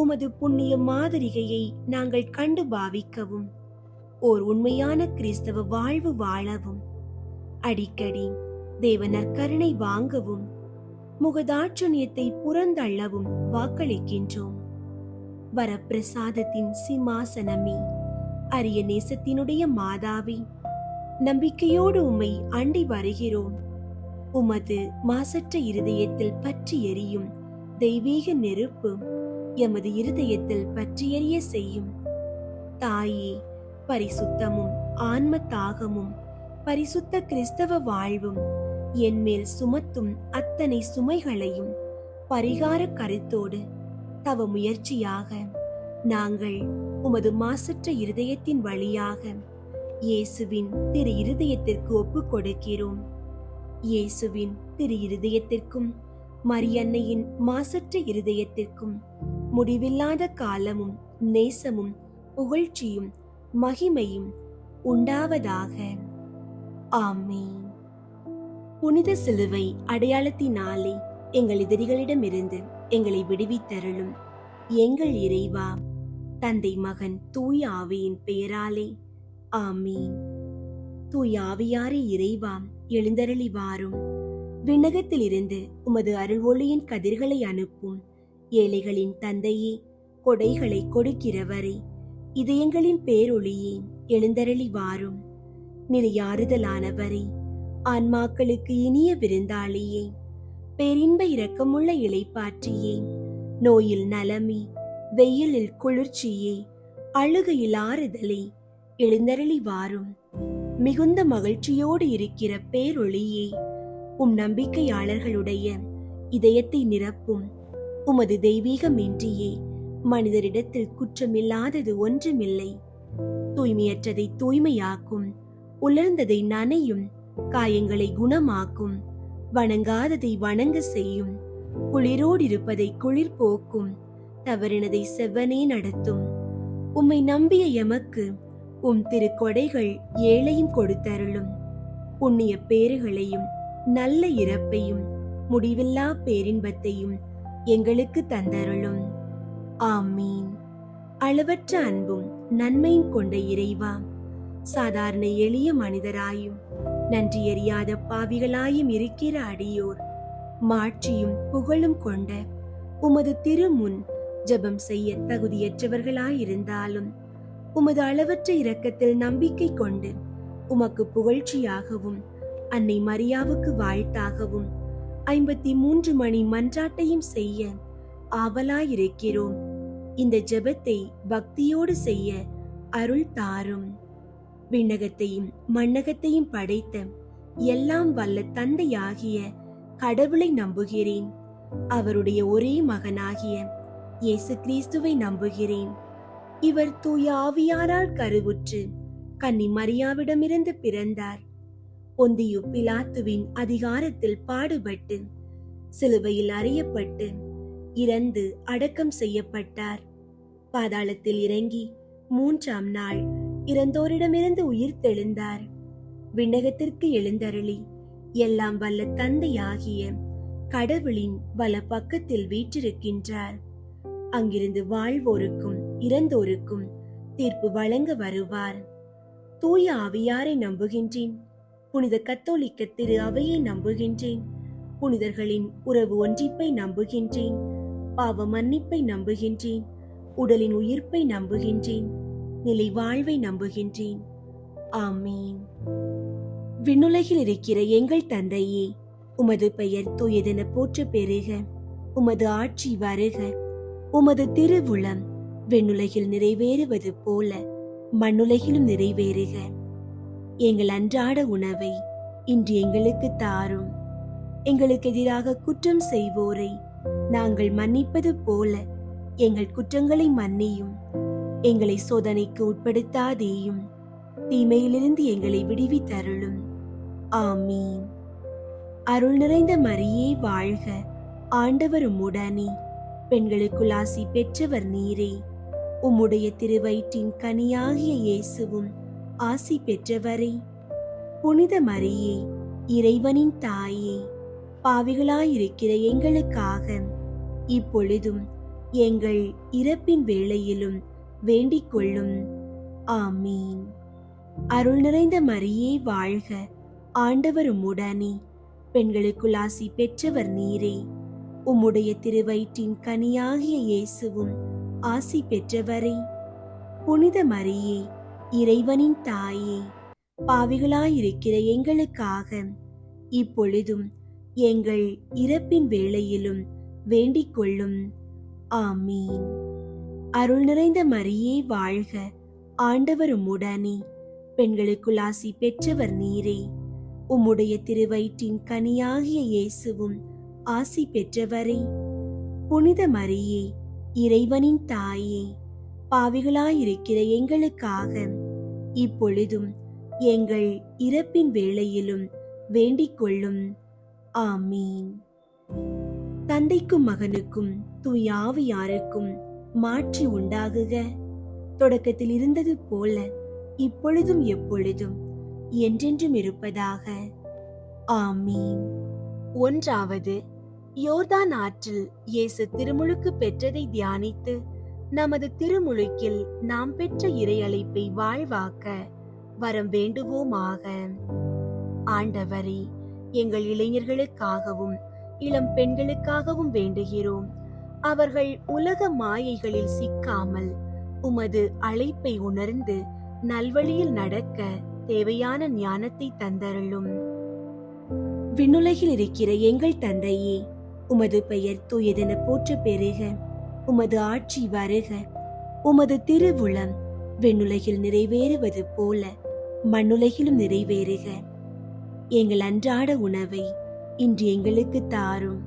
உமது புண்ணிய மாதிரிகையை நாங்கள் கண்டு பாவிக்கவும் ஓர் உண்மையான கிறிஸ்தவ வாழ்வு வாழவும் அடிக்கடி தேவ நற்கருணை வாங்கவும் முகதாட்சணியத்தை புறந்தள்ளவும் வாக்களிக்கின்றோம். வரப்பிரசாதத்தின் சிம்மாசனமே, அரிய நேசத்தினுடைய மாதாவே, நம்பிக்கையோடு உம்மை அண்டி வருகிறோம். உமது மாசற்ற இருதயத்தில் பற்றி எரியும் தெய்வீக நெருப்பு எமது இருதயத்தில் பற்றி எரிய செய்யும். தாயே, பரிசுத்தமும் ஆன்ம தாகமும் பரிசுத்த கிறிஸ்தவ வாழ்வும் என்மேல் சுமத்தும் அத்தனை சுமைகளையும் பரிகார கருத்தோடு தவ முயற்சியாக நாங்கள் உமது மாசற்ற இருதயத்தின் வழியாக இயேசுவின் திரு இருதயத்திற்கு ஒப்புக் கொடுக்கிறோம். இயேசுவின் திரு இருதயத்திற்கும் மரியன்னையின் மாசற்ற இருதயத்திற்கும் முடிவில்லாத காலமும் நேசமும் புகழ்ச்சியும் மகிமையும் உண்டாவதாக. ஆமென். புனித சிலுவை அடையாளத்தினாலே எங்கள் எதிரிகளிடமிருந்து எங்களை விடுவித்தருளும் எங்கள் இறைவா, தந்தை மகன் தூய ஆவியின் பெயராலே. ஆமீன். தூய ஆவியாரே இறைவா, எழுந்தருளி வாரும். விண்ணகத்திலிருந்து உமது அருள் ஒளியின் கதிர்களை அனுப்பும் ஏழைகளின் தந்தையே, கொடைகளை கொடுக்கிறவரே, இதயங்களின் பேரொளியே, எழுந்தருளி வாரும். நிறையாறுதலானவரே, ஆன்மாக்களுக்கு இனிய விருந்தாளியே, பேரின்ப இரக்கமுள்ள இளைப்பாற்றியே, நோயில் நலமே, வெயிலில் குளிர்ச்சியே, அழுகையில் ஆறுதலே, எழுந்தருளி வாரும். மிகுந்த மகிழ்ச்சியோடு இருக்கிற பேரொளியே, உம் நம்பிக்கையாளர்களுடைய இதயத்தை நிரப்பும். உமது தெய்வீகமின்றியே மனிதரிடத்தில் குற்றமில்லாதது ஒன்றுமில்லை. தூய்மையற்றதை தூய்மையாக்கும், உலர்ந்ததை நனையும், காயங்களை குணமாக்கும், வணங்காததை வணங்க செய்யும், குளிரோடிருப்பதை குளிர் போக்கும், தவறினதை செவ்வனே நடத்தும். உம்மை நம்பிய எமக்கு உம் திருக்கொடைகள் ஏழையும் கொடுத்தருளும். புண்ணிய பேறுகளையும் நல்ல இறப்பையும் முடிவில்லா பேரின்பத்தையும் எங்களுக்கு தந்தருளும். ஆமீன். அளவற்ற அன்பும் நன்மையும் கொண்ட இறைவா, சாதாரண எளிய மனிதராயும் நன்றியறியாத பாவிகளாயும் இருக்கிற அடியோர் மாட்சியும் புகழும் கொண்ட உமது திருமுன் ஜெபம் செய்ய தகுதியற்றவர்களாயிருந்தாலும் உமது அளவற்ற இரக்கத்தில் நம்பிக்கை கொண்டு உமக்கு புகழ்ச்சியாகவும் அன்னை மரியாவுக்கு வாழ்த்தாகவும் 53 மணி மன்றாட்டையும் செய்ய ஆவலாயிருக்கிறோம். இந்த ஜெபத்தை பக்தியோடு செய்ய அருள் தாரும். விண்ணகத்தையும் மண்ணகத்தையும் படைத்த எல்லாம் வல்ல தந்தையாகிய கடவுளை நம்புகிறேன். அவருடைய ஒரே மகனாகிய இயேசு கிறிஸ்துவை நம்புகிறேன். இவர் தூய ஆவியாரால் கருவுற்று கன்னி மரியாவிடமிருந்து பிறந்தார். பொந்தியு பிலாத்துவின் அதிகாரத்தில் பாடுபட்டு சிலுவையில் அறையப்பட்டு இறந்து அடக்கம் செய்யப்பட்டார். பாதாளத்தில் இறங்கி 3ஆம் நாள் இறந்தோரிடமிருந்து உயிர் தெழுந்தார். விண்ணகத்திற்கு எழுந்தருளி எல்லாம் வல்ல தந்தையாகிய கடவுளின் வல பக்கத்தில் வீற்றிருக்கின்றார். அங்கிருந்து வாழ்வோருக்கும் இறந்தோருக்கும் தீர்ப்பு வழங்க வருவார். தூய ஆவியாரை நம்புகின்றேன். புனித கத்தோலிக்க திரு அவையை நம்புகின்றேன். புனிதர்களின் உறவு ஒன்றிப்பை நம்புகின்றேன். பாவ மன்னிப்பை நம்புகின்றேன். உடலின் உயிர்ப்பை நம்புகின்றேன். நிலை வாழ்வை நம்புகின்றேன். ஆமீன். விண்ணுலகில் இருக்கிற எங்கள் தந்தையே, உமது பெயர் தூயதென போற்ற பெறுக. உமது ஆட்சி வருக. உமது திருவுளம் விண்ணுலகில் நிறைவேறுவது போல மண்ணுலகிலும் நிறைவேறுக. எங்கள் அன்றாட உணவை இன்று எங்களுக்கு தாரும். எங்களுக்கு எதிராக குற்றம் செய்வோரை நாங்கள் மன்னிப்பது போல எங்கள் குற்றங்களை மன்னியும். எங்களை சோதனைக்கு உட்படுத்தாதேயும், தீமையிலிருந்து எங்களை விடுவித்தருளும். ஆமீன். அருள் நிறைந்த மரியே வாழ்க. ஆண்டவர் உம்முடனே. பெண்களுக்குள் ஆசி பெற்றவர் நீரே. உம்முடைய திருவயிற்றின் கனியாகிய இயேசுவும் ஆசி பெற்றவரே. புனித மரியே, இறைவனின் தாயே, பாவிகளாயிருக்கிற எங்களுக்காக இப்பொழுதும் எங்கள் இறப்பின் வேளையிலும் வேண்டிக் கொள்ளும். ஆமீன். அருள் நிறைந்த மரியே வாழ்க. ஆண்டவர் உம்முடனே. பெண்களுக்குள் ஆசி பெற்றவர் நீரே. உம்முடைய திருவயிற்றின் கனியாகிய இயேசுவும் ஆசி பெற்றவரே. புனித மரியே, இறைவனின் தாயே, பாவிகளாயிருக்கிற எங்களுக்காக இப்பொழுதும் எங்கள் இறப்பின் வேளையிலும் வேண்டிக் கொள்ளும். ஆமீன். அருள் நிறைந்த மரியே வாழ்க. ஆண்டவர் உம்முடனே. பெண்களுக்குள் ஆசி பெற்றவர் நீரே. உம்முடைய திருவயிற்றின் கனியாகிய இயேசுவும் ஆசி பெற்றவரே. புனித மரியே, இறைவனின் தாயே, பாவிகளாயிருக்கிற எங்களுக்காக இப்பொழுதும் எங்கள் இறப்பின் வேளையிலும் வேண்டிக் கொள்ளும். ஆமீன். தந்தைக்கும் மகனுக்கும் தூய ஆவியாருக்கும் மாற்றி உண்டாகுக. தொடக்கத்தில் இருந்தது போல இப்பொழுதும் எப்பொழுதும் என்றென்றும் இருப்பதாக. ஆமீன். 1. யோர்தான் ஆற்றில் இயேசு திருமுழுக்கு பெற்றதை தியானித்து நமது திருமுழுக்கில் நாம் பெற்ற இறை அழைப்பை வாழ்வாக்க வரம் வேண்டுவோமாக. ஆண்டவரே, எங்கள் இளைஞர்களுக்காகவும் இளம் பெண்களுக்காகவும் வேண்டுகிறோம். அவர்கள் உலக மாயைகளில் சிக்காமல் உமது அழைப்பை உணர்ந்து நல்வழியில் நடக்க தேவையான ஞானத்தை தந்தருளும். விண்ணுலகில் இருக்கிற எங்கள் தந்தையே, உமது பெயர் தூயதென போற்ற பெறுக. உமது ஆட்சி வருக. உமது திருவுளம் விண்ணுலகில் நிறைவேறுவது போல மண்ணுலகிலும் நிறைவேறுக. எங்கள் அன்றாட உணவை இன்று எங்களுக்கு தாரும்.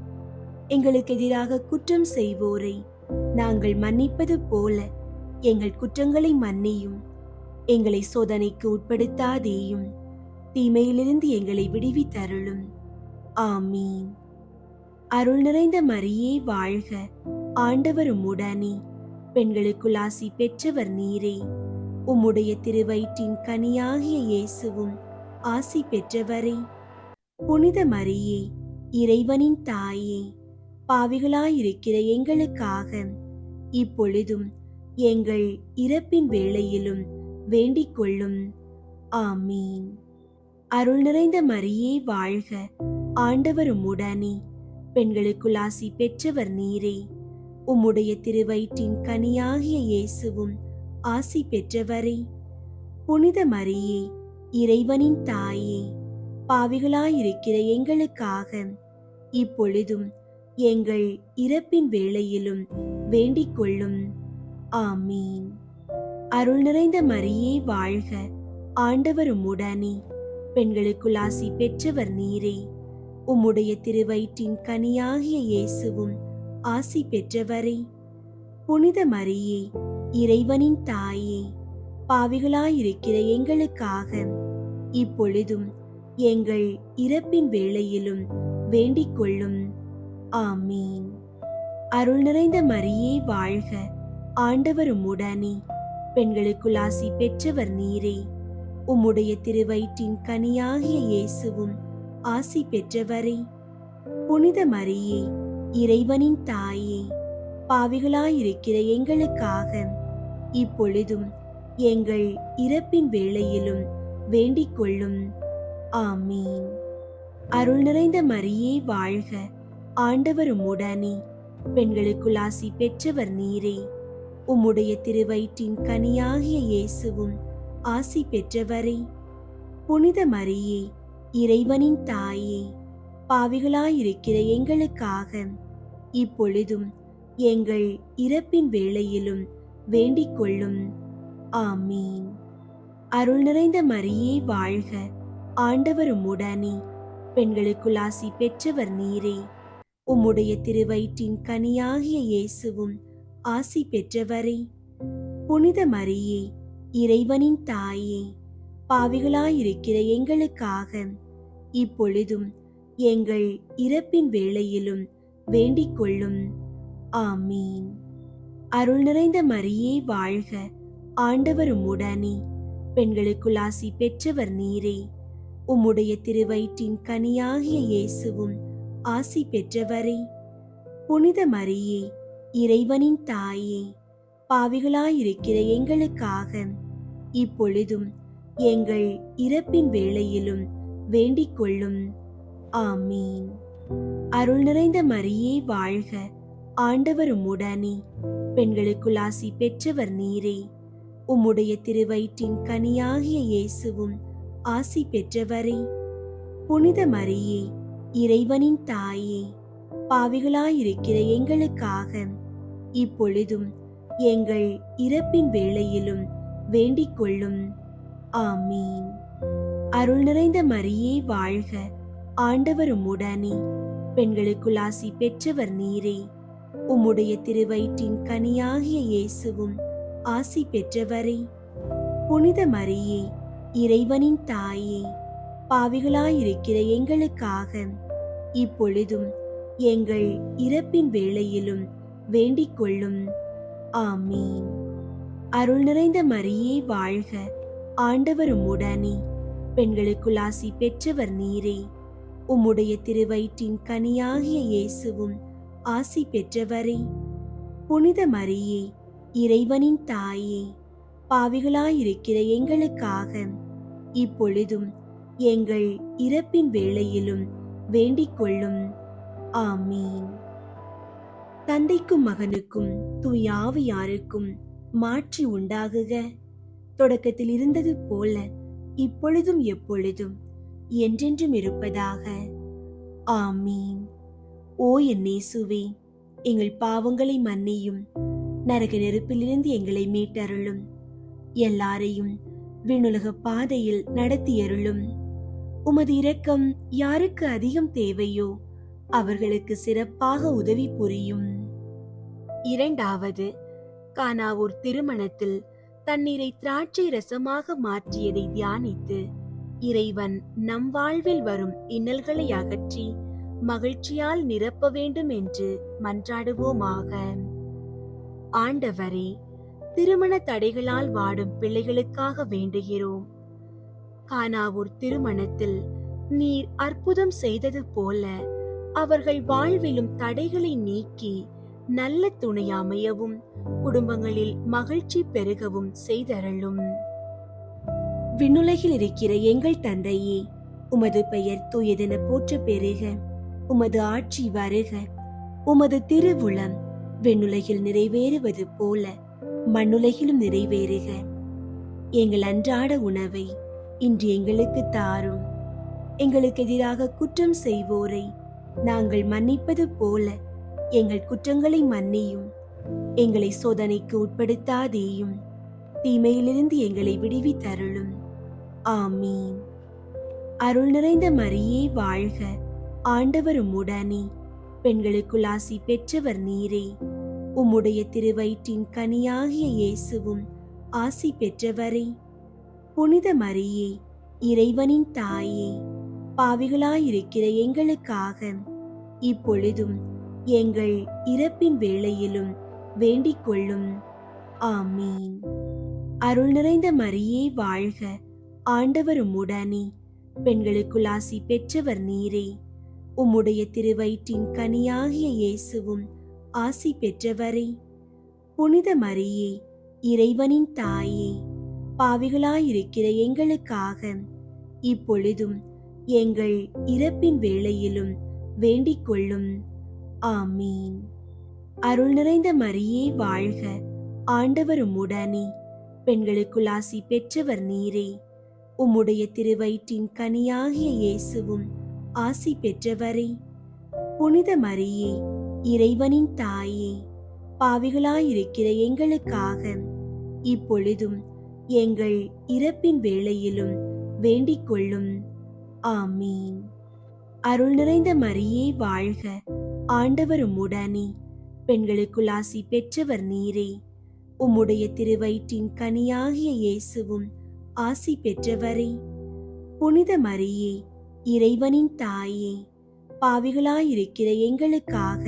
எங்களுக்கு எதிராக குற்றம் செய்வோரை நாங்கள் மன்னிப்பது போல எங்கள் குற்றங்களை மன்னியும். எங்களை சோதனைக்கு உட்படுத்தாதேயும், தீமையிலிருந்து எங்களை விடுவித்தருளும். ஆமீன். அருள் நிறைந்த மரியே வாழ்க. ஆண்டவர் உம்முடனே. பெண்களுக்குள் ஆசி பெற்றவர் நீரே. உம்முடைய திருவயிற்றின் கனியாகிய இயேசுவும் ஆசி பெற்றவரே. புனித மரியே, இறைவனின் தாயே, பாவிகளாயிருக்கிற எங்களுக்காக இப்பொழுதும் எங்கள் இறப்பின் வேளையிலும் வேண்டிக் கொள்ளும். ஆமீன். அருள் நிறைந்த மரியே வாழ்க. ஆண்டவர் உம்முடனே. பெண்களுக்குள் ஆசி பெற்றவர் நீரே. உம்முடைய திருவயிற்றின் கனியாகிய இயேசுவும் ஆசி பெற்றவரே. புனித மரியே, இறைவனின் தாயே, பாவிகளாயிருக்கிற எங்களுக்காக இப்பொழுதும் எங்கள் இறப்பின் வேளையிலும் வேண்டிக் கொள்ளும். ஆமீன். அருள் நிறைந்த மரியே வாழ்க. ஆண்டவர் உம்முடனே. பெண்களுக்குள் ஆசி பெற்றவர் நீரே. உம்முடைய திருவயிற்றின் கனியாகிய இயேசுவும் ஆசி பெற்றவரே. புனித மரியே, இறைவனின் தாயே, பாவிகளாயிருக்கிற எங்களுக்காக இப்பொழுதும் எங்கள் இறப்பின் வேளையிலும் வேண்டிக் கொள்ளும். ஆமீன். அருள் நிறைந்த மரியே வாழ்க, ஆண்டவர் உம்முடனே, பெண்களுக்குள் ஆசி பெற்றவர் நீரே. உம்முடைய திருவயிற்றின் கனியாகிய இயேசுவும் ஆசி பெற்றவரே. புனித மரியே, இறைவனின் தாயே, பாவிகளாயிருக்கிற எங்களுக்காக இப்பொழுதும் எங்கள் இறப்பின் வேளையிலும் வேண்டிக் கொள்ளும். ஆமீன். அருள் நிறைந்த மரியே வாழ்க, ஆண்டவர் உம்முடனே, பெண்களுக்குள் ஆசி பெற்றவர் நீரே. உம்முடைய திருவயிற்றின் கனியாகிய இயேசுவும் ஆசி பெற்றவரே. புனித மரியே, இறைவனின் தாயே, பாவிகளாயிருக்கிற எங்களுக்காக இப்பொழுதும் எங்கள் இறப்பின் வேளையிலும் வேண்டிக் கொள்ளும். ஆமீன். அருள் நிறைந்த மரியே வாழ்க, ஆண்டவர் உம்முடனே, பெண்களுக்குள் ஆசி பெற்றவர் நீரே. உம்முடைய திருவயிற்றின் கனியாகிய இயேசுவும் ஆசி பெற்றவரே. புனித மரியே, இறைவனின் தாயே, பாவிகளாயிருக்கிற எங்களுக்காக இப்பொழுதும் எங்கள் இறப்பின் வேளையிலும் வேண்டிக் கொள்ளும். ஆமீன். அருள் நிறைந்த மரியே வாழ்க, ஆண்டவர் உம்முடனே, பெண்களுக்குள் ஆசி பெற்றவர் நீரே. உம்முடைய திருவயிற்றின் கனியாகிய இயேசுவும் ஆசி பெற்றவரே. புனித மரியே, இறைவனின் தாயே, பாவிகளாயிருக்கிற எங்களுக்காக இப்பொழுதும் எங்கள் இறப்பின் வேளையிலும் வேண்டிக் கொள்ளும். ஆமீன். அருள் நிறைந்த மரியே வாழ்க, ஆண்டவர் உம்முடனே, பெண்களுக்குள் ஆசி பெற்றவர் நீரே. உம்முடைய திருவயிற்றின் கனியாகிய இயேசுவும் ஆசி பெற்றவரே. புனித மரியே, இறைவனின் தாயே, பாவிகளாயிருக்கிற எங்களுக்காக இப்பொழுதும் எங்கள் இறப்பின் வேளையிலும் வேண்டிக் கொள்ளும். ஆமீன். அருள் நிறைந்த மரியே வாழ்க, ஆண்டவர் உம்முடனே, பெண்களுக்குள் ஆசி பெற்றவர் நீரே. உம்முடைய திருவயிற்றின் கனியாகிய இயேசுவும் ஆசி பெற்றவரே. புனித மரியே, இறைவனின் தாயே, பாவிகளாயிருக்கிற எங்களுக்காக இப்பொழுதும் எங்கள் இறப்பின் வேளையிலும் வேண்டிக் கொள்ளும். ஆமீன். அருள் நிறைந்த மரியே வாழ்க, ஆண்டவர் உம்முடனே, பெண்களுக்குள் ஆசி பெற்றவர் நீரே. உம்முடைய திருவயிற்றின் கனியாகிய இயேசுவும் ஆசி பெற்றவரே. புனித மரியே, இறைவனின் தாயே, பாவிகளாயிருக்கிற எங்களுக்காக இப்பொழுதும் எங்கள் இறப்பின் வேளையிலும் வேண்டிக் கொள்ளும். ஆமீன். தந்தைக்கும் மகனுக்கும் தூய ஆவியாருக்கும் மாற்றி உண்டாகுக. தொடக்கத்தில் இருந்தது போல இப்பொழுதும் எப்பொழுதும் என்றென்றும் இருப்பதாக. ஆமீன். ஓ என் இயேசுவே, எங்கள் பாவங்களை மன்னியும், நரக நெருப்பிலிருந்து எங்களை மீட்டருளும், எல்லாரையும் விண்ணுலக பாதையில் நடத்தியருளும். உமது இரக்கம் யாருக்கு அதிகம் தேவையோ அவர்களுக்கு சிறப்பாக உதவி புரியும். இரண்டாவது, கானாவூர் திருமணத்தில் தண்ணீரை திராட்சை ரசமாக மாற்றியதை தியானித்து இறைவன் நம் வாழ்வில் வரும் இன்னல்களை அகற்றி மகிழ்ச்சியால் நிரப்ப வேண்டும் என்று மன்றாடுவோமாக. ஆண்டவரே, திருமண தடைகளால் வாடும் பிள்ளைகளுக்காக வேண்டுகிறோம். கானாவூர் திருமணத்தில் நீர் அற்புதம் செய்தது போல அவர்கள் வாழ்விலும் தடைகளை நீக்கி நல்ல துணை அமையவும் குடும்பங்களில் மகிழ்ச்சி பெருகவும் செய்தருளும். விண்ணுலகில் இருக்கிற எங்கள் தந்தையே, உமது பெயர் தூயதென போற்ற பெருக, உமது ஆட்சி வருக, உமது திருவுளம் விண்ணுலகில் நிறைவேறுவது போல மண்ணுலகிலும் நிறைவேறுக. எங்கள் அன்றாட உணவை இன்று எங்களுக்கு தாரும். எங்களுக்கு எதிராக குற்றம் செய்வோரை நாங்கள் மன்னிப்பது போல எங்கள் குற்றங்களை மன்னியும். எங்களை சோதனைக்கு உட்படுத்தாதேயும், தீமையிலிருந்து எங்களை விடுவித்தருளும். ஆமீன். அருள் நிறைந்த மரியே வாழ்க, ஆண்டவர் உம்முடனே, பெண்களுக்குள் ஆசி பெற்றவர் நீரே. உம்முடைய திருவயிற்றின் கனியாகிய இயேசுவும் ஆசி பெற்றவரே. புனித மரியே, இறைவனின் தாயே, பாவிகளாயிருக்கிற எங்களுக்காக இப்பொழுதும் எங்கள் இறப்பின் வேளையிலும் வேண்டிக் கொள்ளும். ஆமீன். அருள் நிறைந்த மரியே வாழ்க, ஆண்டவர் உம்முடனே, பெண்களுக்குள் ஆசி பெற்றவர் நீரே. உம்முடைய திருவயிற்றின் கனியாகிய இயேசுவும் ஆசி பெற்றவரே. புனித மரியே, இறைவனின் தாயே, பாவிகளாயிருக்கிற எங்களுக்காக இப்பொழுதும் எங்கள் இறப்பின் வேளையிலும் வேண்டிக் கொள்ளும். ஆமீன். அருள் நிறைந்த மரியே வாழ்க, ஆண்டவர் உம்முடனே, பெண்களுக்குள் ஆசி பெற்றவர் நீரே. உம்முடைய திருவயிற்றின் கனியாகிய இயேசுவும் ஆசி பெற்றவரே. புனித மரியே, இறைவனின் தாயே, பாவிகளாயிருக்கிற எங்களுக்காக இப்பொழுதும் எங்கள் இறப்பின் வேளையிலும் வேண்டிக் கொள்ளும். ஆமீன். அருள் நிறைந்த மரியே வாழ்க, ஆண்டவர் உம்முடனே, பெண்களுக்குள் ஆசி பெற்றவர் நீரே. உம்முடைய திருவயிற்றின் கனியாகிய இயேசுவும் ஆசி பெற்றவரே. புனித மரியே, இறைவனின் தாயே, பாவிகளாயிருக்கிற எங்களுக்காக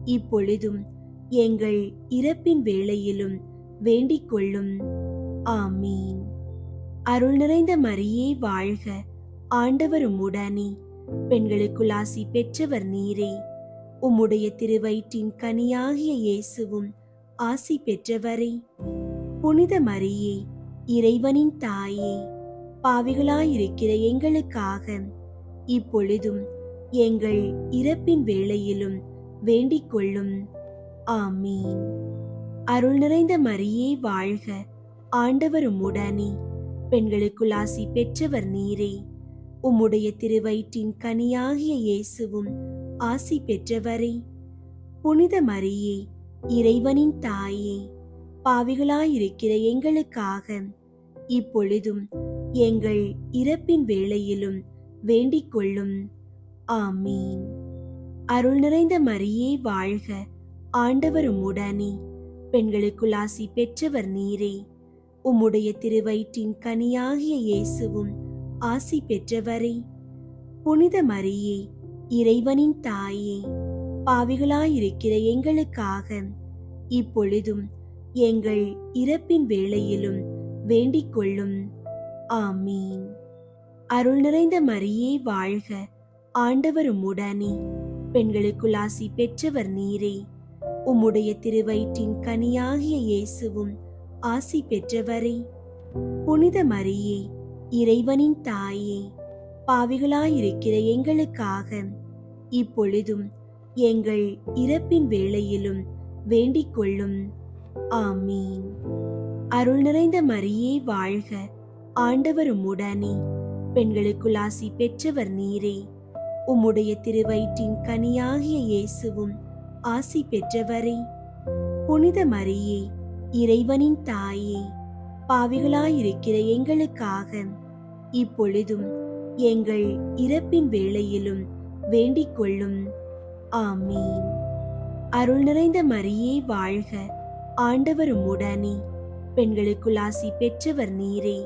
இப்பொழுதும் எங்கள் இறப்பின் வேளையிலும் வேண்டிக் கொள்ளும். ஆமீன். அருள் நிறைந்த மரியே வாழ்க, ஆண்டவர் உம்முடனே, பெண்களுக்குள் ஆசி பெற்றவர் நீரே. உம்முடைய திருவயிற்றின் கனியாகிய இயேசுவும் ஆசி பெற்றவரே. புனித மரியே, இறைவனின் தாயே, பாவிகளாயிருக்கிற எங்களுக்காக இப்பொழுதும் எங்கள் இறப்பின் வேளையிலும் வேண்டிக் கொள்ளும். ஆமீன். அருள் நிறைந்த மரியே வாழ்க, ஆண்டவர் உம்முடனே, பெண்களுக்குள் ஆசி பெற்றவர் நீரே. உம்முடைய திருவயிற்றின் கனியாகிய இயேசுவும் ஆசி பெற்றவரே. புனித மரியே, இறைவனின் தாயே, பாவிகளாயிருக்கிற எங்களுக்காக இப்பொழுதும் எங்கள் இறப்பின் வேளையிலும் வேண்டிக் கொள்ளும். ஆமீன். அருள் நிறைந்த மரியே வாழ்க, ஆண்டவர் உம்முடனே, பெண்களுக்குள் ஆசி பெற்றவர் நீரே. உம்முடைய திருவயிற்றின் கனியாகிய இயேசுவும் ஆசி பெற்றவரே. புனித மரியே, இறைவனின் தாயே, பாவிகளாயிருக்கிற எங்களுக்காக இப்பொழுதும் எங்கள் இறப்பின் வேளையிலும் வேண்டிக் கொள்ளும். ஆமீன். அருள் நிறைந்த மரியே வாழ்க, ஆண்டவர் உம்முடனே, பெண்களுக்குள் ஆசி பெற்றவர் நீரே. உம்முடைய திருவயிற்றின் கனியாகிய இயேசுவும் ஆசி பெற்றவரே. புனித மரியே, இறைவனின் தாயே, பாவிகளாயிருக்கிற எங்களுக்காக இப்பொழுதும் எங்கள் இறப்பின் வேளையிலும் வேண்டிக் கொள்ளும். ஆமீன். அருள் நிறைந்த மரியே வாழ்க, ஆண்டவர் உம்முடனே, பெண்களுக்குள் ஆசி பெற்றவர் நீரே. உம்முடைய திருவயிற்றின் கனியாகிய இயேசுவும் ஆசி பெற்றவரே. புனித மரியே, இறைவனின் தாயே, பாவிகளாயிருக்கிற எங்களுக்காக இப்பொழுதும் எங்கள் இறப்பின் வேளையிலும் வேண்டிக் கொள்ளும். ஆமீன். அருள் நிறைந்த மரியே வாழ்க, ஆண்டவர் உம்முடனே, பெண்களுக்குள் ஆசி பெற்றவர் நீரே.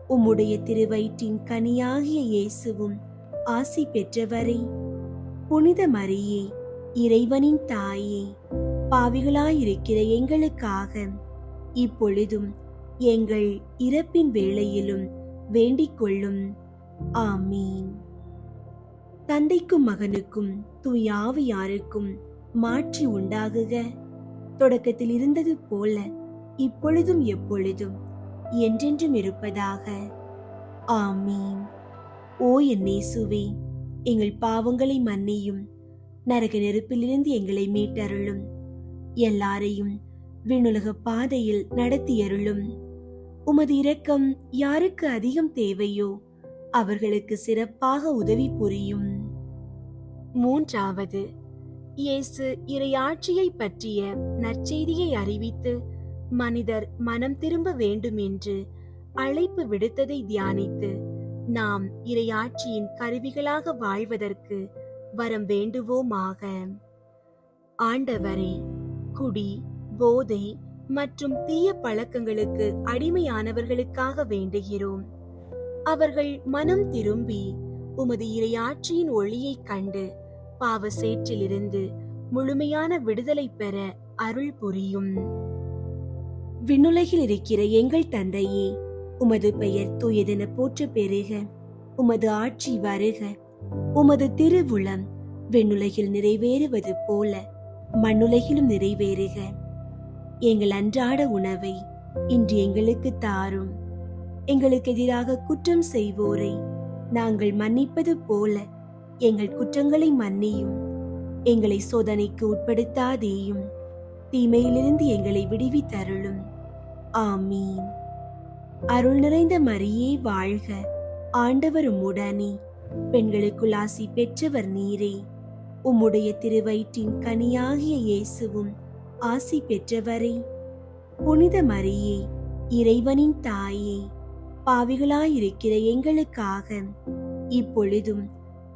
உம்முடைய திருவயிற்றின் கனியாகிய இயேசுவும் ஆசி பெற்றவரே. புனித மரியே, இறைவனின் தாயே, பாவிகளாயிருக்கிற எங்களுக்காக இப்பொழுதும் எங்கள் இறப்பின் வேளையிலும் வேண்டிக் கொள்ளும். ஆமீன். தந்தைக்கும் மகனுக்கும் தூய ஆவியாருக்கும் மாற்றி உண்டாகுக. தொடக்கத்தில் இருந்தது போல இப்பொழுதும் எப்பொழுதும் என்றென்றும் இருப்பதாக. ஆமீன். ஓ என் இயேசுவே, எங்கள் பாவங்களை மன்னியும், நரக நெருப்பிலிருந்து எங்களை மீட்டருளும், எல்லாரையும் விண்ணுலக பாதையில் நடத்தியருளும். உமது இரக்கம் யாருக்கு அதிகம் தேவையோ அவர்களுக்கு சிறப்பாக உதவி புரியும். மூன்றாவது, இயேசு இறையாட்சியை பற்றிய நற்செய்தியை அறிவித்து மனிதர் மனம் திரும்ப வேண்டும் என்று அழைப்பு விடுத்ததை தியானித்து நாம் இறையாட்சியின் கருவிகளாக வாழ்வதற்கு வரம் வேண்டுவோமாக. ஆண்டவரே, குடி, போதை மற்றும் தீய பழக்கங்களுக்கு அடிமையானவர்களுக்காக வேண்டுகிறோம். அவர்கள் மனம் திரும்பி உமது இறையாட்சியின் ஒளியைக் கண்டு பாவ சேற்றிலிருந்து முழுமையான விடுதலை பெற அருள் புரியும். விண்ணுலகில் இருக்கிற எங்கள் தந்தையே, உமது பெயர் தூயதென போற்ற பெறுக. உமது ஆட்சி வருக. உமது திருவுளம் விண்ணுலகில் நிறைவேறுவது போல மண்ணுலகிலும் நிறைவேறுக. எங்கள் அன்றாட உணவை இன்று எங்களுக்கு தாரும். எங்களுக்கு எதிராக குற்றம் செய்வோரை நாங்கள் மன்னிப்பது போல எங்கள் குற்றங்களை மன்னியும். எங்களை சோதனைக்கு உட்படுத்தாதேயும், தீமையிலிருந்து எங்களை விடுவித்தருளும். ஆமீன். அருள் நிறைந்த மரியே வாழ்க. ஆண்டவர் உம்முடனே, பெண்களுக்குள் ஆசி பெற்றவர் நீரே. உம்முடைய திருவயிற்றின் கனியாகிய இயேசுவும் ஆசி பெற்றவரே. புனித மரியே, இறைவனின் தாயே, பாவிகளாயிருக்கிற எங்களுக்காக இப்பொழுதும்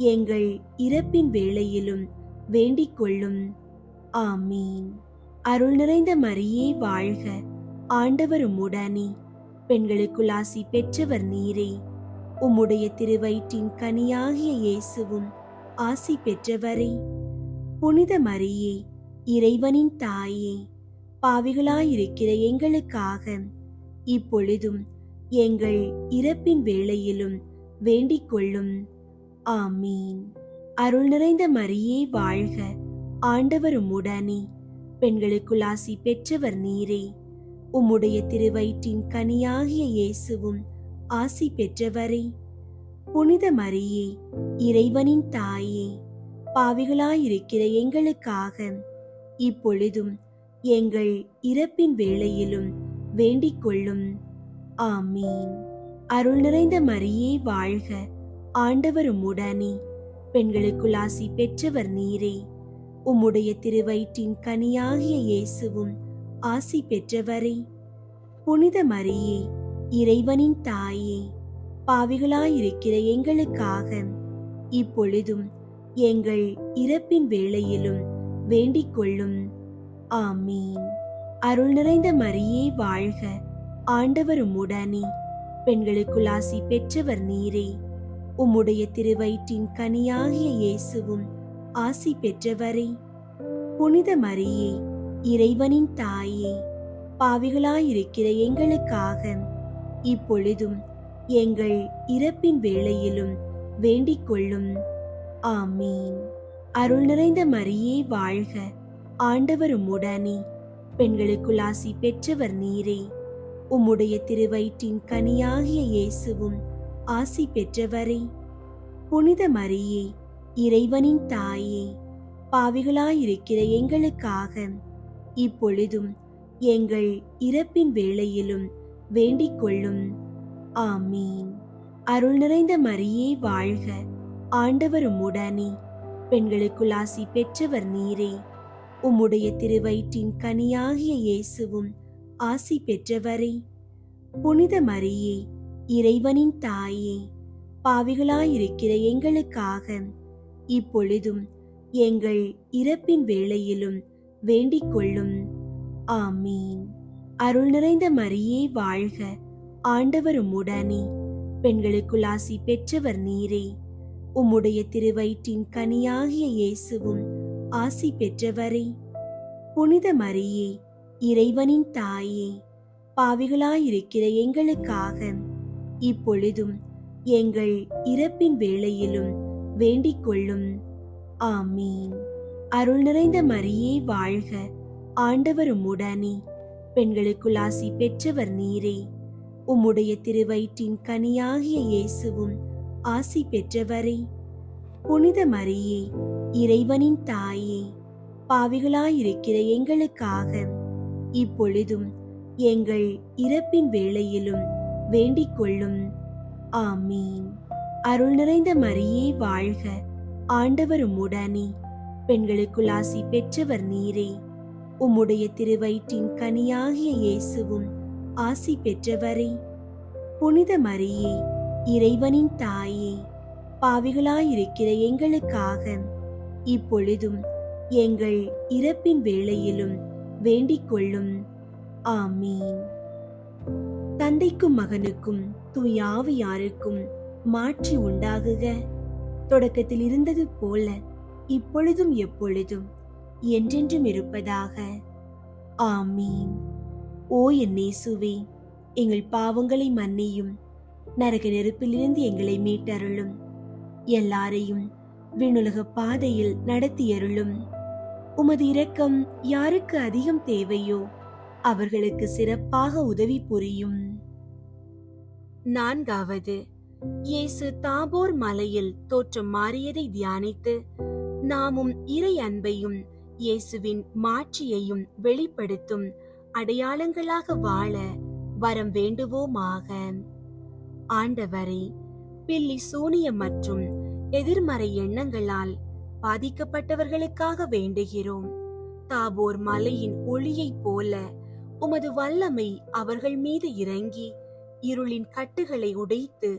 எங்கள் இறப்பின் வேளையிலும் வேண்டிக் கொள்ளும். ஆமீன். அருள் நிறைந்த மரியே வாழ்க. ஆண்டவர் உம்முடனே, பெண்களுக்குள் ஆசி பெற்றவர் நீரே. உம்முடைய திருவயிற்றின் கனியாகிய இயேசுவும் ஆசி பெற்றவரே. புனித மரியே, இறைவனின் தாயே, பாவிகளாயிருக்கிற எங்களுக்காக இப்பொழுதும் எங்கள் இறப்பின் வேளையிலும் வேண்டிக் கொள்ளும். ஆமீன். அருள் நிறைந்த மரியே வாழ்க. ஆண்டவர் உம்முடனே, பெண்களுக்குள் ஆசி பெற்றவர் நீரே. உம்முடைய திருவயிற்றின் கனியாகிய இயேசுவும் ஆசி பெற்றவரே. புனித மரியே, இறைவனின் தாயே, பாவிகளாயிருக்கிற எங்களுக்காக இப்பொழுதும் எங்கள் இறப்பின் வேளையிலும் வேண்டிக் கொள்ளும். ஆமீன். அருள் நிறைந்த மரியே வாழ்க. ஆண்டவர் உம்முடனே, பெண்களுக்குள் ஆசி பெற்றவர் நீரே. உம்முடைய திருவயிற்றின் கனியாகிய இயேசுவும் ஆசி பெற்றவரே. புனித மரியே, இறைவனின் தாயே, பாவிகளாயிருக்கிற எங்களுக்காக இப்பொழுதும் எங்கள் இறப்பின் வேளையிலும் வேண்டிக் கொள்ளும். ஆமீன். அருள் நிறைந்த மரியே வாழ்க. ஆண்டவர் உம்முடனே, பெண்களுக்குள் ஆசி பெற்றவர் நீரே. உம்முடைய திருவயிற்றின் கனியாகிய இயேசுவும் ஆசி பெற்றவரே. புனித மரியே, இறைவனின் தாயே, பாவிகளாயிருக்கிற எங்களுக்காக இப்பொழுதும் எங்கள் இறப்பின் வேளையிலும் வேண்டிக் கொள்ளும். ஆமீன். அருள் நிறைந்த மரியே வாழ்க. ஆண்டவர் உம்முடனே, பெண்களுக்குள் ஆசி பெற்றவர் நீரே. உம்முடைய திருவயிற்றின் கனியாகிய இயேசுவும் ஆசி பெற்றவரே. புனித மரியே, இறைவனின் தாயே, பாவிகளாயிருக்கிற எங்களுக்காக இப்பொழுதும் எங்கள் இறப்பின் வேளையிலும் வேண்டிக் கொள்ளும். ஆமீன். அருள் நிறைந்த மரியே வாழ்க. ஆண்டவர் உம்முடனே, பெண்களுக்குள் ஆசி பெற்றவர் நீரே. உம்முடைய திருவயிற்றின் கனியாகிய இயேசுவும் ஆசி பெற்றவரே. புனித மரியே, இறைவனின் தாயே, பாவிகளாயிருக்கிற எங்களுக்காக இப்பொழுதும் எங்கள் இறப்பின் வேளையிலும் வேண்டிக் கொள்ளும். ஆமீன். அருள் நிறைந்த மரியே வாழ்க. ஆண்டவர் உம்முடனே, பெண்களுக்குள் ஆசி பெற்றவர் நீரே. உம்முடைய திருவயிற்றின் கனியாகிய இயேசுவும் ஆசி பெற்றவரே. புனித மரியே, இறைவனின் தாயே, பாவிகளாயிருக்கிற எங்களுக்காக இப்பொழுதும் எங்கள் இறப்பின் வேளையிலும் வேண்டிக் கொள்ளும். ஆமீன். அருள் நிறைந்த மரியே வாழ்க. ஆண்டவர் உம்முடனே, பெண்களுக்குள் ஆசி பெற்றவர் நீரே. உம்முடைய திருவயிற்றின் கனியாகிய இயேசுவும் ஆசி பெற்றவரே. புனித மரியே, இறைவனின் தாயே, பாவிகளாயிருக்கிற எங்களுக்காக இப்பொழுதும் எங்கள் இறப்பின் வேளையிலும் வேண்டிக் கொள்ளும். ஆமீன். அருள் நிறைந்த மரியே வாழ்க. ஆண்டவர் உம்முடனே, பெண்களுக்குள் ஆசி பெற்றவர் நீரே. உம்முடைய திருவயிற்றின் கனியாகிய இயேசுவும் ஆசி பெற்றவரே. புனித மரியே, இறைவனின் தாயே, பாவிகளாயிருக்கிற எங்களுக்காக இப்பொழுதும் எங்கள் இறப்பின் வேளையிலும் வேண்டிக் கொள்ளும். ஆமீன். தந்தைக்கும் மகனுக்கும் தூய ஆவியாருக்கும் மாற்றி உண்டாகுக. தொடக்கத்தில் இருந்தது போல இப்பொழுதும் எப்பொழுதும் என்றென்றும் இருப்பதாக. ஆமீன். ஓ என் இயேசுவே, எங்கள் பாவங்களை மன்னியும், நரக நெருப்பிலிருந்து எங்களை மீட்டருளும், எல்லாரையும் விண்ணுலக பாதையில் நடத்தியருளும். உமது இரக்கம் யாருக்கு அதிகம் தேவையோ அவர்களுக்கு சிறப்பாக உதவி புரியும். 4வது, இயேசு தாபோர் மலையில் தோற்றம் மாறியதை தியானித்து நாமும் இறை அன்பையும் இயேசுவின் மாட்சியையும் வெளிப்படுத்தும் அடையாளங்களாக வாழ வரம் வேண்டுவோமாக. ஆண்டவரே, பில்லி சூனியம் மற்றும் எதிர்மறை எண்ணங்களால் பாதிக்கப்பட்டவர்களுக்காக வேண்டுகிறோம். தாபோர் மலையின் ஒளியைப் போல உமது வல்லமை அவர்கள் மீது இறங்கி இருளின் கட்டுகளை உடைத்து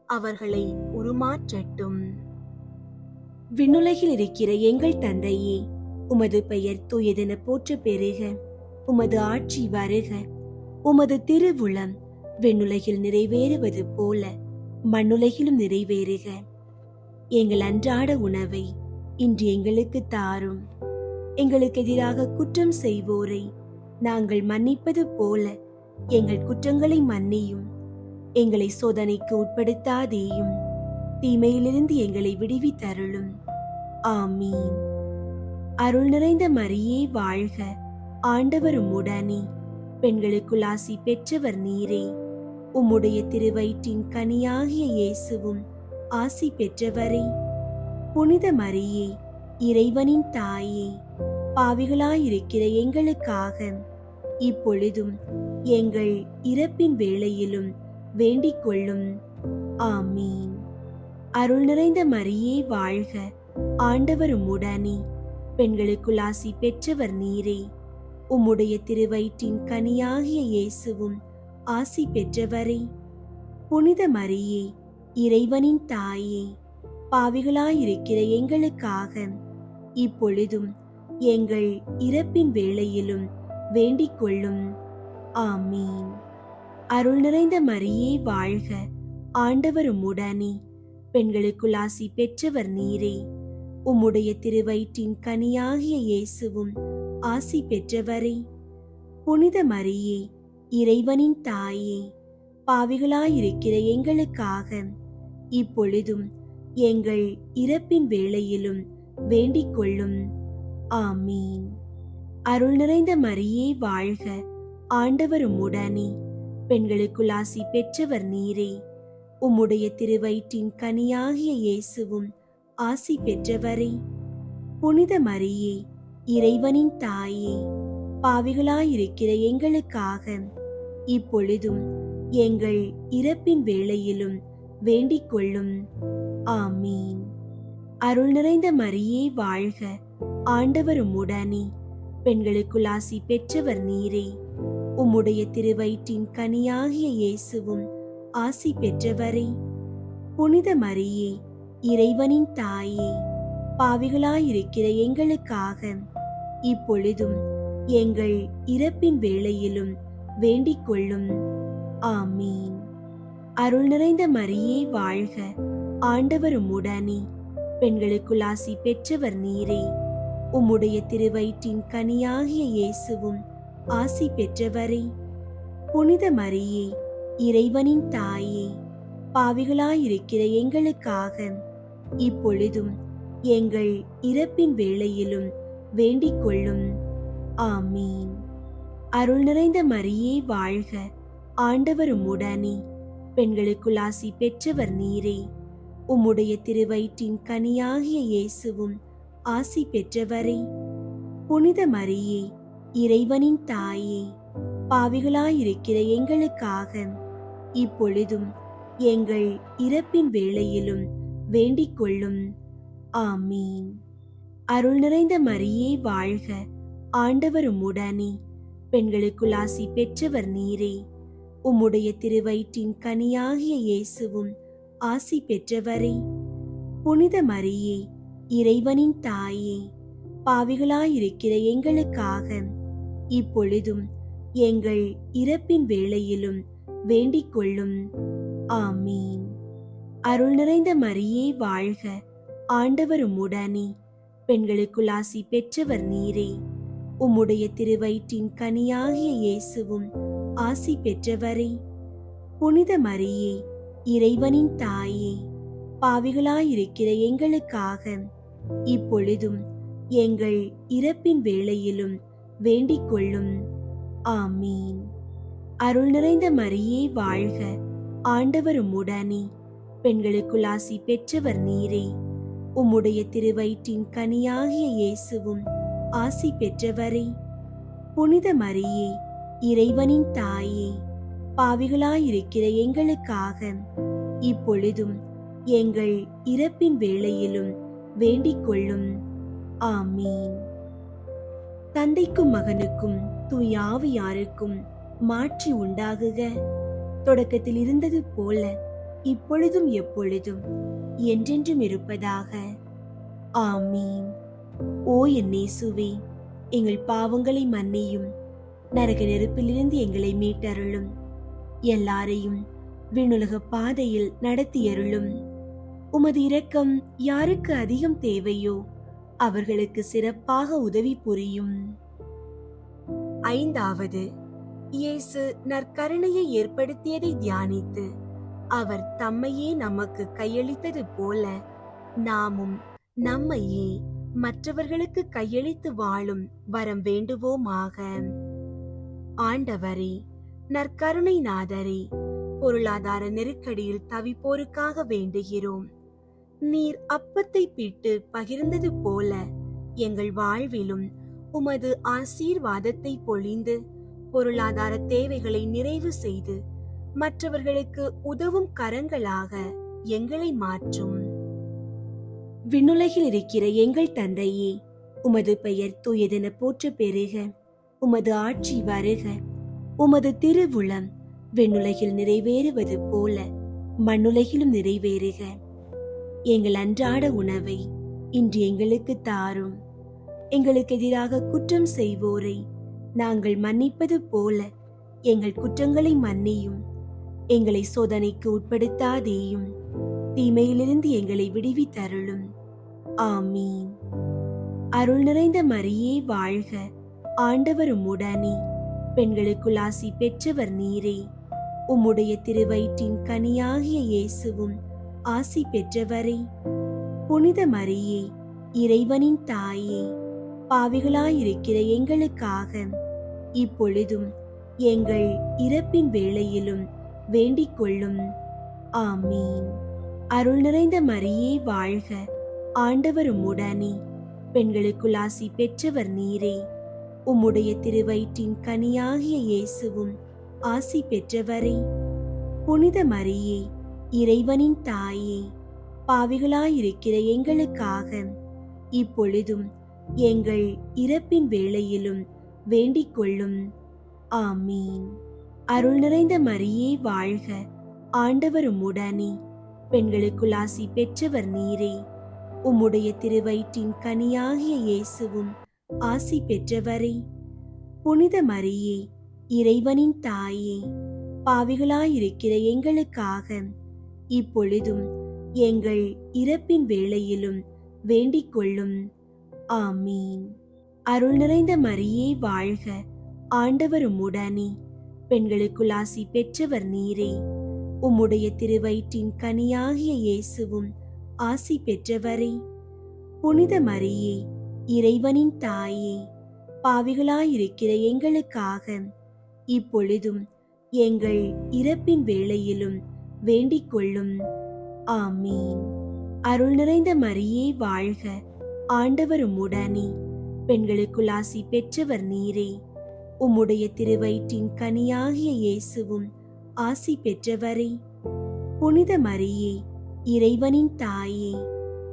அவர்களை உருமாற்றட்டும். விண்ணுலகில் இருக்கிற எங்கள் தந்தையே, உமது பெயர் தூயதென போற்ற பெறுக. உமது ஆட்சி வருக. உமது திருவுளம் விண்ணுலகில் நிறைவேறுவது போல மண்ணுலகிலும் நிறைவேறுக. எங்கள் அன்றாட உணவை இன்று எங்களுக்கு தாரும். எங்களுக்கு எதிராக குற்றம் செய்வோரை நாங்கள் மன்னிப்பது போல எங்கள் குற்றங்களை மன்னியும். எங்களை சோதனைக்கு உட்படுத்தாதேயும், தீமையிலிருந்து எங்களை விடுவித்தருளும். ஆமீன். அருள் நிறைந்த மரியே வாழ்க. ஆண்டவர் உம்முடனே, பெண்களுக்குள் ஆசி பெற்றவர் நீரே. உம்முடைய திருவயிற்றின் கனியாகிய இயேசுவும் ஆசி பெற்றவரே. புனித மரியே, இறைவனின் தாயே, பாவிகளாயிருக்கிற எங்களுக்காக இப்பொழுதும் எங்கள் இறப்பின் வேளையிலும் வேண்டிக் கொள்ளும். ஆமீன். அருள் நிறைந்த மரியே வாழ்க. ஆண்டவர் உம்முடனே, பெண்களுக்குள் ஆசி பெற்றவர் நீரே. உம்முடைய திருவயிற்றின் கனியாகிய இயேசுவும் ஆசி பெற்றவரே. புனித மரியே, இறைவனின் தாயே, பாவிகளாயிருக்கிற எங்களுக்காக இப்பொழுதும் எங்கள் இறப்பின் வேளையிலும் வேண்டிக் கொள்ளும். ஆமீன். அருள் நிறைந்த மரியே வாழ்க. ஆண்டவர் உம்முடனே, பெண்களுக்குள் ஆசி பெற்றவர் நீரே. உம்முடைய திருவயிற்றின் கனியாகிய இயேசுவும் ஆசி பெற்றவரே. புனித மரியே, இறைவனின் தாயே, பாவிகளாயிருக்கிற எங்களுக்காக இப்பொழுதும் எங்கள் இறப்பின் வேளையிலும் வேண்டிக் கொள்ளும். ஆமீன். அருள் நிறைந்த மரியே வாழ்க. ஆண்டவர் உம்முடனே, பெண்களுக்குள் ஆசி பெற்றவர் நீரே. உம்முடைய திருவயிற்றின் கனியாகிய இயேசுவும் ஆசி பெற்றவரே. புனித மரியே, இறைவனின் தாயே, பாவிகளாயிருக்கிற எங்களுக்காக இப்பொழுதும் எங்கள் இறப்பின் வேளையிலும் வேண்டிக் கொள்ளும். ஆமீன். அருள் நிறைந்த மரியே வாழ்க. ஆண்டவர் உம்முடனே, பெண்களுக்குள் ஆசி பெற்றவர் நீரே. உம்முடைய திருவயிற்றின் கனியாகிய இயேசுவும் ஆசி பெற்றவரே. புனித மரியே, இறைவனின் தாயே, பாவிகளாயிருக்கிற எங்களுக்காக இப்பொழுதும் எங்கள் இறப்பின் வேளையிலும் வேண்டிக் கொள்ளும். ஆமீன். அருள் நிறைந்த மரியே வாழ்க. ஆண்டவர் உம்முடனே, பெண்களுக்குள் ஆசி பெற்றவர் நீரே. உம்முடைய திருவயிற்றின் கனியாகிய இயேசுவும் ஆசி பெற்றவரே. புனித மரியே, இறைவனின் தாயே, பாவிகளாயிருக்கிற எங்களுக்காக இப்பொழுதும் எங்கள் இறப்பின் வேளையிலும் வேண்டிக் கொள்ளும். ஆமீன். அருள் நிறைந்த மரியே வாழ்க. ஆண்டவர் உம்முடனே, பெண்களுக்குள் ஆசி பெற்றவர் நீரே. உம்முடைய திருவயிற்றின் கனியாகிய இயேசுவும் ஆசி பெற்றவரே. புனித மரியே, இறைவனின் தாயே, பாவிகளாயிருக்கிற எங்களுக்காக இப்பொழுதும் எங்கள் இறப்பின் வேளையிலும் வேண்டிக் கொள்ளும். ஆமீன். அருள் நிறைந்த மரியே வாழ்க. ஆண்டவர் உம்முடனே, பெண்களுக்குள் ஆசி பெற்றவர் நீரே. உம்முடைய திருவயிற்றின் கனியாகிய இயேசுவும் ஆசி பெற்றவரே. புனித மரியே, இறைவனின் தாயே, பாவிகளாயிருக்கிற எங்களுக்காக இப்பொழுதும் எங்கள் இறப்பின் வேளையிலும் வேண்டிக் கொள்ளும். ஆமீன். அருள் நிறைந்த மரியே வாழ்க. ஆண்டவர் உம்முடனே, பெண்களுக்குள் ஆசி பெற்றவர் நீரே. உம்முடைய திருவயிற்றின் கனியாகிய இயேசுவும் ஆசி பெற்றவரே. புனித மரியே, இறைவனின் தாயே, பாவிகளாயிருக்கிற எங்களுக்காக இப்பொழுதும் எங்கள் இறப்பின் வேளையிலும் வேண்டிக் கொள்ளும். ஆமீன். அருள் நிறைந்த மரியே வாழ்க, ஆண்டவர் உம்முடனே. பெண்களுக்குள் ஆசி பெற்றவர் நீரே. உம்முடைய திருவயிற்றின் கனியாகிய இயேசுவும் ஆசி பெற்றவரே. புனித மரியே, இறைவனின் தாயே, பாவிகளாயிருக்கிற எங்களுக்காக இப்பொழுதும் எங்கள் இறப்பின் வேளையிலும் வேண்டிக் கொள்ளும். ஆமீன். தந்தைக்கும் மகனுக்கும் தூய ஆவியாருக்கும் மாட்சி உண்டாகுக. தொடக்கத்தில் இருந்தது போல இப்பொழுதும் எப்பொழுதும் என்றென்றும் இருப்பதாக. ஆமீன். ஓ என் இயேசுவே, எங்கள் பாவங்களை மன்னியும், நரக நெருப்பிலிருந்து எங்களை மீட்டருளும், எல்லாரையும் விண்ணுலக பாதையில் நடத்தியருளும். உமது இரக்கம் யாருக்கு அதிகம் தேவையோ அவர்களுக்கு சிறப்பாக உதவி புரியும். ஐந்தாவது, இயேசு நற்கருணையை ஏற்படுத்தியதை தியானித்து அவர் தம்மையே நமக்கு கையளித்தது போல நாமும் நம்மையே மற்றவர்களுக்கு கையளித்து வாழும் வரம் வேண்டுவோமாக. ஆண்டவரே, நற்கருணை நாதரே, பொருளாதார நெருக்கடியில் தவிப்போருக்காக வேண்டுகிறோம். நீர் அப்பத்தை பிட்டு பகிர்ந்தது போல எங்கள் வாழ்விலும் உமது ஆசீர்வாதத்தை பொழிந்து பொருளாதார தேவைகளை நிறைவு செய்து மற்றவர்களுக்கு உதவும் கரங்களாக எங்களை மாற்றும். விண்ணுலகில் இருக்கிற எங்கள் தந்தையே, உமது பெயர் தூயதென போற்ற பெறுக. உமது ஆட்சி வருக. உமது திருவுளம் விண்ணுலகில் நிறைவேறுவது போல மண்ணுலகிலும் நிறைவேறுக. எங்கள் அன்றாட உணவை இன்று எங்களுக்கு தாரும். எங்களுக்கு எதிராக குற்றம் செய்வோரை நாங்கள் மன்னிப்பது போல எங்கள் குற்றங்களை மன்னியும். எங்களை சோதனைக்கு உட்படுத்தாதேயும், தீமையிலிருந்து எங்களை விடுவித்தருளும். ஆமீன். அருள் நிறைந்த மரியே வாழ்க, ஆண்டவர் உம்முடனே. பெண்களுக்குள் ஆசி பெற்றவர் நீரே. உம்முடைய திருவயிற்றின் கனியாகிய இயேசுவும் ஆசி பெற்றவரே. புனித மரியே, இறைவனின் தாயே, பாவிகளாயிருக்கிற எங்களுக்காக இப்பொழுதும் எங்கள் இறப்பின் வேளையிலும் வேண்டிக் கொள்ளும். ஆமீன். அருள் நிறைந்த மரியே வாழ்க, ஆண்டவர் உம்முடனே. பெண்களுக்குள் ஆசி பெற்றவர் நீரே. உம்முடைய திருவயிற்றின் கனியாகிய இயேசுவும் ஆசி பெற்றவரே. புனித மரியே, இறைவனின் தாயே, பாவிகளாயிருக்கிற எங்களுக்காக இப்பொழுதும் எங்கள் இறப்பின் வேளையிலும் வேண்டிக் கொள்ளும். ஆமீன். அருள் நிறைந்த மரியே வாழ்க, ஆண்டவர் உம்முடனே. பெண்களுக்குள் ஆசி பெற்றவர் நீரே. உம்முடைய திருவயிற்றின் கனியாகிய இயேசுவும் ஆசி பெற்றவரே. புனித மரியே, இறைவனின் தாயே, பாவிகளாயிருக்கிற எங்களுக்காக இப்பொழுதும் எங்கள் இறப்பின் வேளையிலும் வேண்டிக் கொள்ளும். ஆமீன். அருள் நிறைந்த மரியே வாழ்க, ஆண்டவர் உம்முடனே. பெண்களுக்குள் ஆசி பெற்றவர் நீரே. உம்முடைய திருவயிற்றின் கனியாகிய இயேசுவும் ஆசி பெற்றவரே. புனித மரியே, இறைவனின் தாயே, பாவிகளாயிருக்கிற எங்களுக்காக இப்பொழுதும் எங்கள் இறப்பின் வேளையிலும் வேண்டிக் கொள்ளும். ஆமீன். அருள் நிறைந்த மரியே வாழ்க, ஆண்டவர் உம்முடனே. பெண்களுக்குள் ஆசி பெற்றவர் நீரே. உம்முடைய திருவயிற்றின் கனியாகிய இயேசுவும் ஆசி பெற்றவரே. புனித மரியே, இறைவனின் தாயே,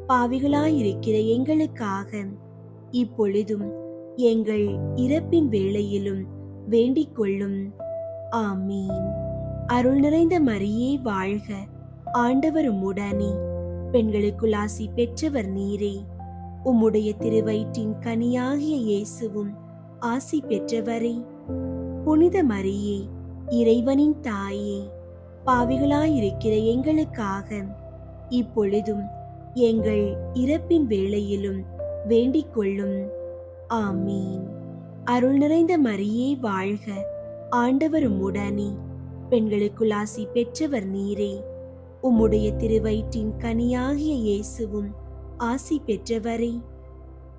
பாவிகளாயிருக்கிற எங்களுக்காக இப்பொழுதும் எங்கள் இறப்பின் வேளையிலும் வேண்டிக் கொள்ளும். ஆமீன். அருள் நிறைந்த மரியே வாழ்க, ஆண்டவர் உம்முடனே. பெண்களுக்குள் ஆசி பெற்றவர் நீரே. உம்முடைய திருவயிற்றின் கனியாகிய இயேசுவும் ஆசி பெற்றவரே. புனித மரியே, இறைவனின் தாயே, பாவிகளாயிருக்கிற எங்களுக்காக இப்பொழுதும் எங்கள் இறப்பின் வேளையிலும் வேண்டிக் கொள்ளும். ஆமீன். அருள் நிறைந்த மரியே வாழ்க, ஆண்டவர் உம்முடனே, பெண்களுக்குள் ஆசி பெற்றவர் நீரே. உம்முடைய திருவயிற்றின் கனியாகிய இயேசுவும் ஆசி பெற்றவரே.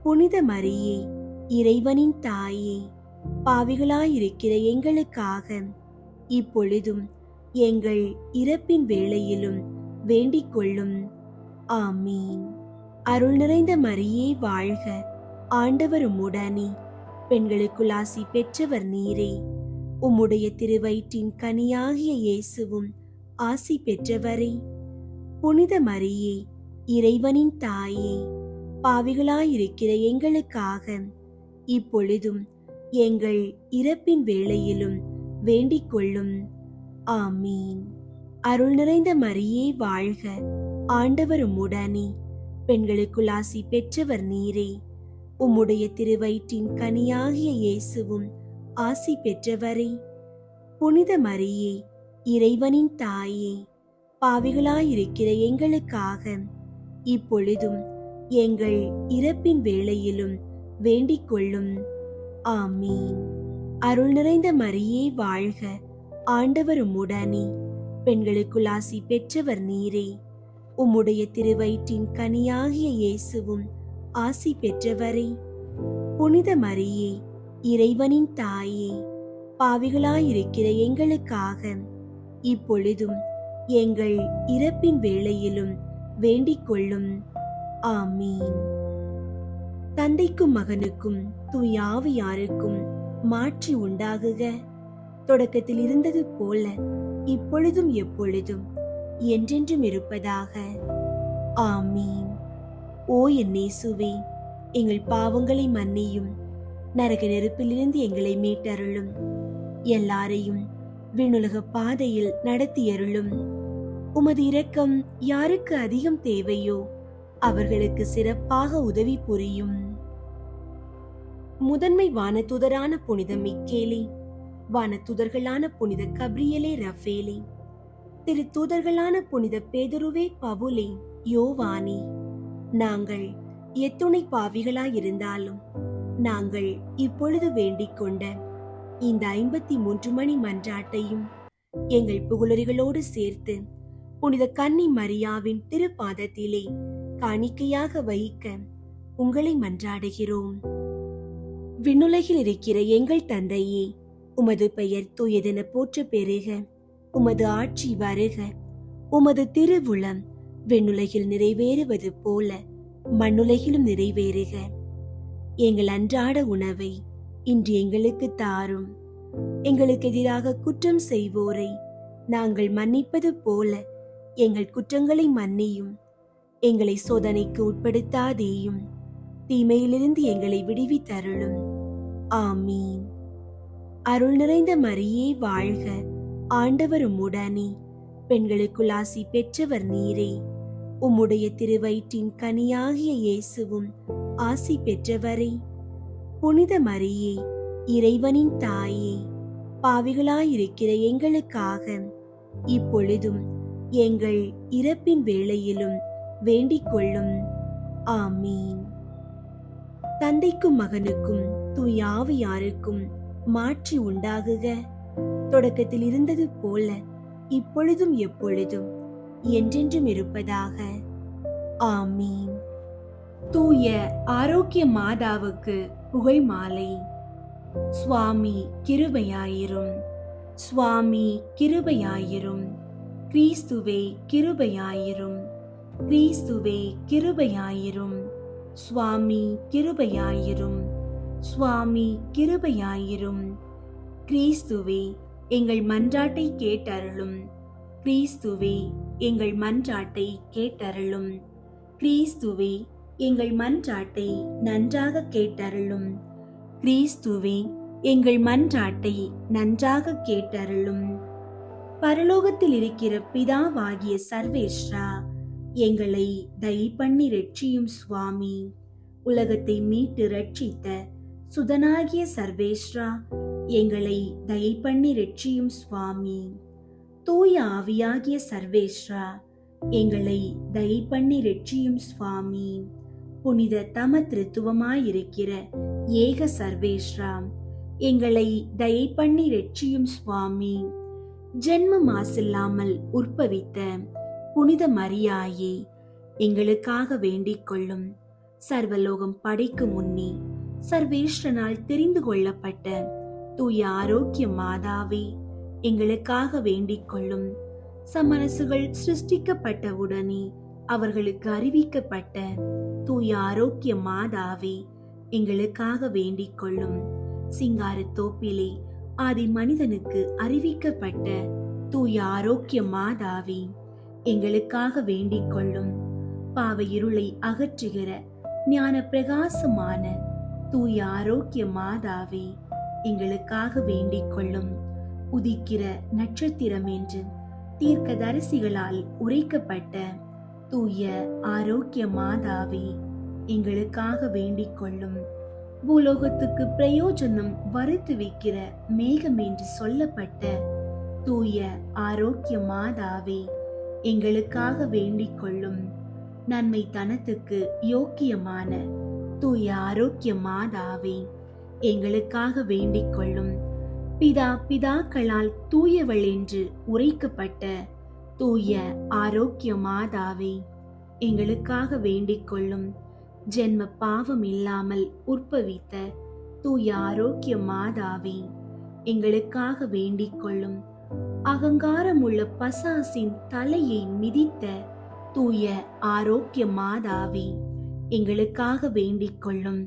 புனித மரியே, இறைவனின் தாயே, பாவிகளாயிருக்கிற எங்களுக்காக இப்பொழுதும் எங்கள் இறப்பின் வேளையிலும் வேண்டிக் கொள்ளும். ஆமீன். அருள் நிறைந்த மரியே வாழ்க, ஆண்டவர் உம்முடனே, பெண்களுக்குள் ஆசி பெற்றவர் நீரே. உம்முடைய திருவயிற்றின் கனியாகிய இயேசுவும் ஆசி பெற்றவரே. புனித மரியே, இறைவனின் தாயே, பாவிகளாயிருக்கிற எங்களுக்காக இப்பொழுதும் எங்கள் இறப்பின் வேளையிலும் வேண்டிக் கொள்ளும். ஆமீன். அருள் நிறைந்த மரியே வாழ்க, ஆண்டவர் உம்முடனே, பெண்களுக்குள் ஆசி பெற்றவர் நீரே. உம்முடைய திருவயிற்றின் கனியாகிய இயேசுவும் ஆசி பெற்றவரே. புனித மரியே, இறைவனின் தாயே, பாவிகளாயிருக்கிற எங்களுக்காக இப்பொழுதும் எங்கள் இறப்பின் வேளையிலும் வேண்டிக் கொள்ளும். ஆமீன். அருள் நிறைந்த மரியே வாழ்க, ஆண்டவர் உம்முடனே, பெண்களுக்குள் ஆசி பெற்றவர் நீரே. உம்முடைய திருவயிற்றின் கனியாகிய இயேசுவும் ஆசி பெற்றவரே. புனித மரியே, இறைவனின் தாயே, பாவிகளாயிருக்கிற எங்களுக்காக இப்பொழுதும் எங்கள் இறப்பின் வேளையிலும் வேண்டிக் கொள்ளும். ஆமீன். தந்தைக்கும் மகனுக்கும் தூய ஆவியாருக்கும் மாட்சி உண்டாகுக. தொடக்கத்தில் இருந்தது போல இப்பொழுதும் எப்பொழுதும் என்றென்றும் இருப்பதாக. ஆமீன். ஓ என் இயேசுவே, எங்கள் பாவங்களை மன்னியும், நரக நெருப்பிலிருந்து எங்களை மீட்டருளும், எல்லாரையும் விண்ணுலக பாதையில் நடத்தியருளும். உமது இரக்கம் யாருக்கு அதிகம் தேவையோ அவர்களுக்கு சிறப்பாக உதவி புரியும். முதன்மை வானதூதரான புனித மிக்கேலே, வானதூதர்களான புனித கப்ரியேலே ரஃபேலே, திரு தூதர்களான புனித பேதுருவே, பவுலே, யோவானே, நாங்கள் எத்துணை பாவிகளாயிருந்தாலும் நாங்கள் இப்பொழுது வேண்டிக் கொண்ட இந்த 53 மணி மன்றாட்டையும் எங்கள் புகழுரைகளோடு சேர்த்து புனித கன்னி மரியாவின் திருப்பாதத்திலே காணிக்கையாக வைக்க உங்களை மன்றாடுகிறோம். விண்ணுலகில் இருக்கிற எங்கள் தந்தையே, உமது பெயர் தூயதென போற்ற பெறுக. உமது ஆட்சி வருக. உமது திருவுளம் விண்ணுலகில் நிறைவேறுவது போல மண்ணுலகிலும் நிறைவேறுக. எங்கள் அன்றாட உணவை இன்று எங்களுக்கு தாரும். எங்களுக்கு எதிராக குற்றம் செய்வோரை நாங்கள் மன்னிப்பது போல எங்கள் குற்றங்களை மன்னியும். எங்களை சோதனைக்கு உட்படுத்தாதேயும், தீமையிலிருந்து எங்களை விடுவித்தருளும். ஆமீன். அருள் நிறைந்த மரியே வாழ்க, ஆண்டவர் உம்முடனே, பெண்களுக்குள் ஆசி பெற்றவர் நீரே. உம்முடைய திருவயிற்றின் கனியாகிய இயேசுவும் ஆசி பெற்றவரே. புனித மரியே, இறைவனின் தாயே, பாவிகளாயிருக்கிற எங்களுக்காக இப்பொழுதும் எங்கள் இறப்பின் வேளையிலும் வேண்டிக் கொள்ளும். ஆமீன். தந்தைக்கும் மகனுக்கும் தூய ஆவியாருக்கும் மாட்சி உண்டாகுக. தொடக்கத்தில் இருந்தது போல இப்பொழுதும் எப்பொழுதும் என்றென்றும் இருப்பதாக. ஆமீன். தூய ஆரோக்கிய மாதாவுக்கு புகழ் மாலை. சுவாமி கிருபையாயிரும். சுவாமி கிருபையாயிரும். கிறிஸ்துவே கிருபையாயிரும். கிறிஸ்துவே கிருபையாயிரும். சுவாமி கிருபையாயிரும். சுவாமி கிருபையாயிரும். கிறிஸ்துவே எங்கள் மன்றாட்டை கேட்டருளும். கிறிஸ்துவே எங்கள் மன்றாட்டை கேட்டருளும். கிறிஸ்துவே எங்கள் மன்றாட்டை நன்றாக கேட்டருளும். கிறிஸ்துவே எங்கள் மன்றாட்டை நன்றாக கேட்டருளும். பரலோகத்தில் இருக்கிற பிதாவாகிய சர்வேஸ்வரா, எங்களை தயை பண்ணி ரட்சியும் சுவாமி. உலகத்தை மீட்டு ரட்சித்த சுதனாகிய சர்வேஸ்வரா, எங்களை தயை பண்ணி ரட்சியும் சுவாமி. தூய ஆவியாகிய சர்வேஸ்வரா, எங்களை தயை பண்ணி ரட்சியும் சுவாமி. புனித தமத்ருத்துவமாயிருக்கிற ஏக சர்வேஸ்வரா, எங்களை தயை பண்ணி ரட்சியும் சுவாமி. ஜென்ம மாசில்லாமல் உற்பவித்த புனித மரியாயே, எங்களுக்காக வேண்டிக் கொள்ளும். சர்வலோகம் படைக்கும் முன்னே சர்வேஸ்வரனால் தெரிந்து கொள்ளப்பட்ட தூய ஆரோக்கிய மாதாவே, எங்களுக்காக வேண்டிக் கொள்ளும். சமனசுகள் சிருஷ்டிக்கப்பட்டவுடனே அவர்களுக்கு அறிவிக்கப்பட்ட தூய ஆரோக்கிய மாதாவே, எங்களுக்காக வேண்டிக் கொள்ளும். சிங்கார தோப்பிலே ஆதி மனிதனுக்கு அறிவிக்கப்பட்ட தூய ஆரோக்கிய மாதாவே, எங்களுக்காக வேண்டிக் கொள்ளும். பாவ இருளை அகற்றுகிற ஞான பிரகாசமான தூய ஆரோக்கிய மாதாவே, எங்களுக்காக வேண்டிக் கொள்ளும். உதிக்கிற நட்சத்திரம் என்று தீர்க்கதரிசிகளால் உரைக்கப்பட்ட தூய ஆரோக்கிய மாதாவே, எங்களுக்காக வேண்டிக் கொள்ளும். பூலோகத்துக்கு பிரயோஜனம் வறுத்து வைக்கிற மேகம் என்று சொல்லப்பட்ட தூய ஆரோக்கிய மாதாவே, எங்களுக்காக வேண்டிக் கொள்ளும். நன்மை தனத்துக்கு யோக்கியமான தூய ஆரோக்கிய மாதாவே, எங்களுக்காக வேண்டிக் கொள்ளும். பிதாக்களால் தூயவள் என்று உரைக்கப்பட்ட தூய ஆரோக்கிய மாதாவே, எங்களுக்காக வேண்டிக் கொள்ளும். ஜென்ம பாவம் இல்லாமல் உற்பவித்த தூய ஆரோக்கிய மாதாவே, எங்களுக்காக வேண்டிக் கொள்ளும். அகங்காரமுள்ள பசாசின் தலையை மிதித்த தூய ஆரோக்கிய மாதாவே, எங்களுக்காக வேண்டிக் கொள்ளும்.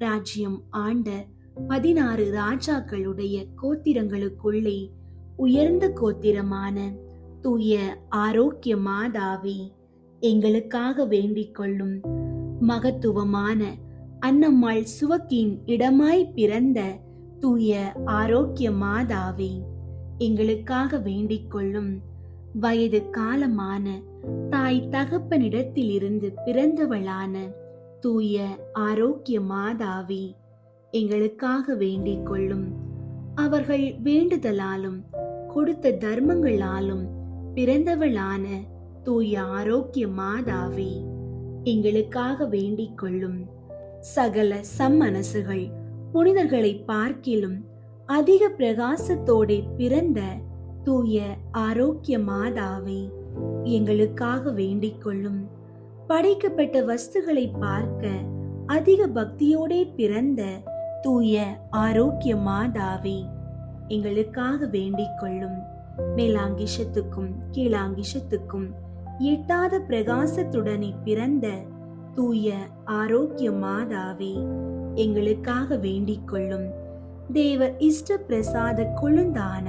ராஜ்யம் ஆண்ட 16 ராஜாக்களுடைய கோத்திரங்களுக்குள்ளே உயர்ந்த கோத்திரமான தூய ஆரோக்கிய மாதாவே, எங்களுக்காக வேண்டிக் கொள்ளும். மகத்துவமான அன்னம்மாள் சுவக்கின் இடமாய் பிறந்த தூய ஆரோக்கிய மாதாவே, எங்களுக்காக வேண்டிக் கொள்ளும். வயது காலமான தாய் தகப்பனிடத்தில் இருந்து பிறந்தவளான தூய ஆரோக்கிய மாதாவே, எங்களுக்காக வேண்டிக் கொள்ளும். அவர்கள் வேண்டுதலாலும் கொடுத்த தர்மங்களாலும் பிறந்தவளான தூய ஆரோக்கிய மாதாவே, எங்களுக்காக வேண்டிக் கொள்ளும். சகல சம்மனசுகள் புனிதர்களை பார்க்கிலும் அதிக பிரகாசத்தோட பிறந்த தூய ஆரோக்கிய மாதாவே, எங்களுக்காக வேண்டிக் கொள்ளும். படைக்கப்பட்ட வஸ்துகளை பார்க்க அதிக பக்தியோட பிறந்த தூய ஆரோக்கிய மாதாவே, எங்களுக்காக வேண்டிக் கொள்ளும். மேலாங்கிஷத்துக்கும் கீழாங்கிஷத்துக்கும் எட்டாத பிரகாசத்துடனே பிறந்த தூய ஆரோக்கிய மாதாவே, எங்களுக்காக வேண்டிக் கொள்ளும். தேவ இஷ்ட பிரசாத கொழுந்தான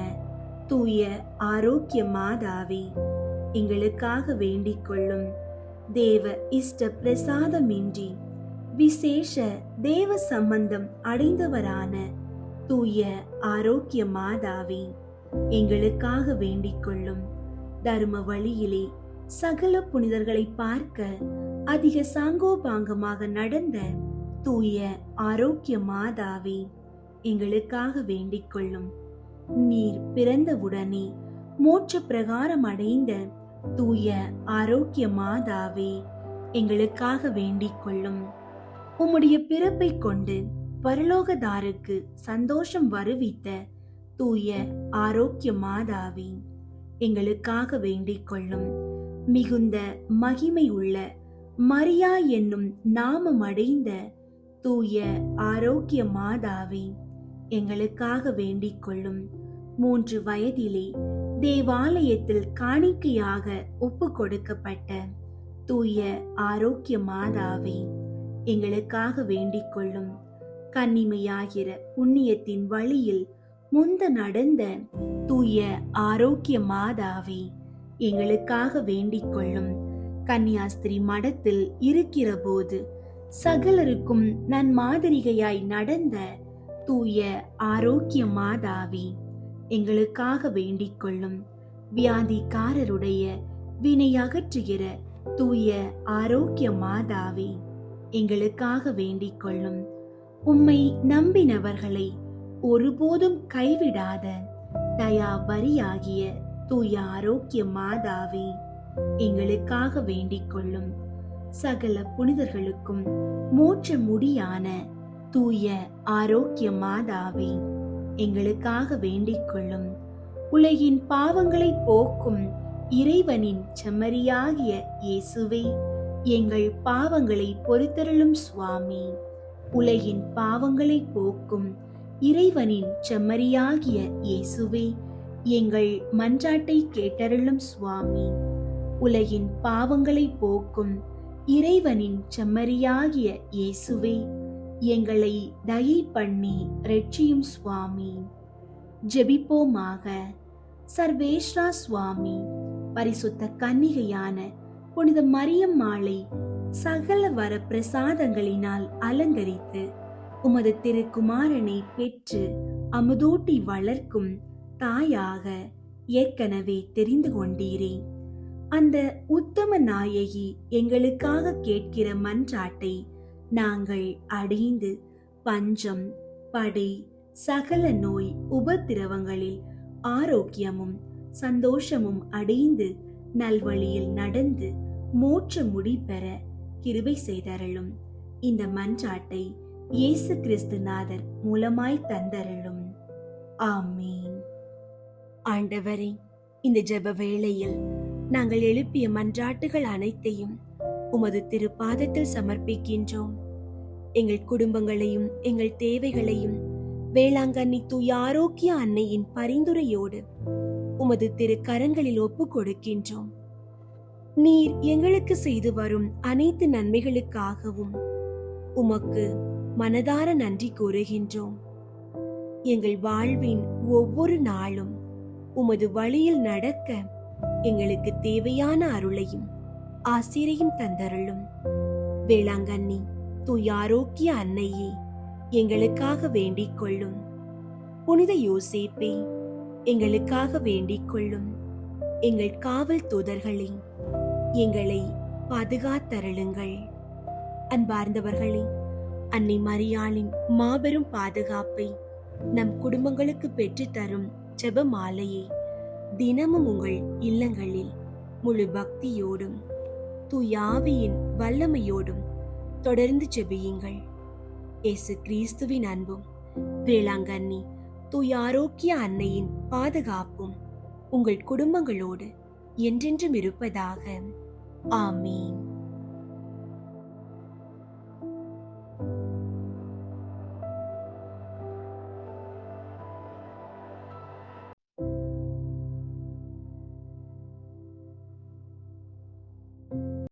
தூய ஆரோக்கிய மாதாவே, எங்களுக்காக வேண்டிக் கொள்ளும். தேவ இஷ்ட பிரசாதமின்றி விசேஷ தேவ சம்பந்தம் அடைந்தவரான தூய ஆரோக்கிய மாதாவே, எங்களுக்காக வேண்டிக் கொள்ளும். தர்ம வழியிலே சகல புனிதர்களை பார்க்க அதிக சாங்கோபாங்கமாக நடந்த தூய ஆரோக்கிய மாதாவே, எங்களுக்காக வேண்டிக் கொள்ளும். நீர் பிறந்தவுடனே மோட்ச பிரகாரம் அடைந்த தூய ஆரோக்கிய மாதாவே, எங்களுக்காக வேண்டிக் கொள்ளும். உம்முடைய பிறப்பை கொண்டு பரலோகதாருக்கு சந்தோஷம் வருவித்த தூய ஆரோக்கிய மாதாவே, எங்களுக்காக வேண்டிக் கொள்ளும். மிகுந்த மகிமை உள்ள மரியா என்னும் நாமம் அடைந்த தூய ஆரோக்கிய மாதாவே, எங்களுக்காக வேண்டிக் கொள்ளும். 3 வயதிலே தேவாலயத்தில் காணிக்கையாக ஒப்பு கொடுக்கப்பட்ட தூய ஆரோக்கிய மாதாவே, எங்களுக்காக வேண்டிக் கொள்ளும். கன்னிமையாகிற புண்ணியத்தின் வழியில் முந்த நடந்த தூய ஆரோக்கிய மாதாவே, எங்களுக்காக வேண்டிக் கொள்ளும். கன்னியாஸ்திரி மடத்தில் இருக்கிற போது சகலருக்கும் நன்மாதிரிகையாய் நடந்த தூய ஆரோக்கிய மாதாவே, எங்களுக்காக வேண்டிக் கொள்ளும். வியாதிக்காரருடைய வினை அகற்றுகிற தூய ஆரோக்கிய மாதாவே, எங்களுக்காக வேண்டிக் கொள்ளும். உம்மை நம்பினவர்களை ஒருபோதும் கைவிடாத தயாபரியாகிய தூய ஆரோக்கிய மாதாவே, எங்களுக்காக வேண்டிக் கொள்ளும். சகல புனிதர்களுக்கும் மோட்ச முடியான தூய ஆரோக்கிய மாதாவே, எங்களுக்காக வேண்டிக் கொள்ளும். உலகின் பாவங்களை போக்கும் இறைவனின் செம்மறியாகிய இயேசுவே, எங்கள் பாவங்களை பொறுத்தருளும் சுவாமி. உலகின் பாவங்களை போக்கும் இறைவனின் செம்மறியாகிய இயேசுவே, எங்கள் மன்றாட்டை கேட்டருளும் சுவாமி. உலகின் பாவங்களை போக்கும் இறைவனின் செம்மறியாகிய இயேசுவே, எங்களை தயை பண்ணி ரட்சியும் சுவாமி. ஜெபிப்போமாக. சர்வேஸ்வரா சுவாமி, பரிசுத்த கன்னிகையான புனித மரியம்மாளை சகல வர பிரசாதங்களினால் அலங்கரித்து உமது திருக்குமாரனை பெற்று அமுதூட்டி வளர்க்கும் தாயாக ஏற்கனவே தெரிந்து கொண்டீரே. அந்த உத்தம நாயகி எங்களுக்காக கேட்கிற மன்றாட்டை நாங்கள் அடைந்து பஞ்சம், படை, சகல நோய் உபத்திரவங்களில் ஆரோக்கியமும் சந்தோஷமும் அடைந்து நல்வழியில் நடந்து மோட்ச முடி பெற கிருபை செய்தருளும். இந்த மன்றாட்டை இயேசு கிறிஸ்துநாதர் மூலமாய் தந்தருளும். ஆமீன். ஆண்டவரே, இந்த ஜெப வேளையில் நாங்கள் எழுப்பிய மன்றாட்டுகள் அனைத்தையும் உமது திருப்பாதத்தில் சமர்ப்பிக்கின்றோம். எங்கள் குடும்பங்களையும் எங்கள் தேவைகளையும் வேளாங்கண்ணி தூய ஆரோக்கிய அன்னையின் பரிந்துரையோடு உமது திருக்கரங்களில் ஒப்பு கொடுக்கின்றோம். நீர் எங்களுக்கு செய்து வரும் அனைத்து நன்மைகளுக்காகவும் உமக்கு மனதார நன்றி கூறுகின்றோம். எங்கள் வாழ்வின் ஒவ்வொரு நாளும் உமது வழியில் நடக்க எங்களுக்கு தேவையான அருளையும் ஆசிரையும் தந்தருளும். வேளாங்கண்ணி தூய ஆரோக்கிய அன்னையே, எங்களுக்காக வேண்டிக் கொள்ளும். புனித யோசேப்பே, எங்களுக்காக வேண்டிக் கொள்ளும். எங்கள் காவல் தூதர்களே, எங்களை பாதுகாத்தருளுங்கள். அன்பார்ந்தவர்களே, அன்னை மரியாளின் மாபெரும் பாதுகாப்பை நம் குடும்பங்களுக்கு பெற்று தரும் ஜெப மாலையை தினமும் உங்கள் இல்லங்களில் முழு பக்தியோடும் தூய ஆவியின் வல்லமையோடும் தொடர்ந்து ஜெபியுங்கள். இயேசு கிறிஸ்துவின் அன்பும் வேளாங்கண்ணி தூய ஆரோக்கிய அன்னையின் பாதுகாப்பும் உங்கள் குடும்பங்களோடு என்றென்றும் இருப்பதாக. ஆமீன்.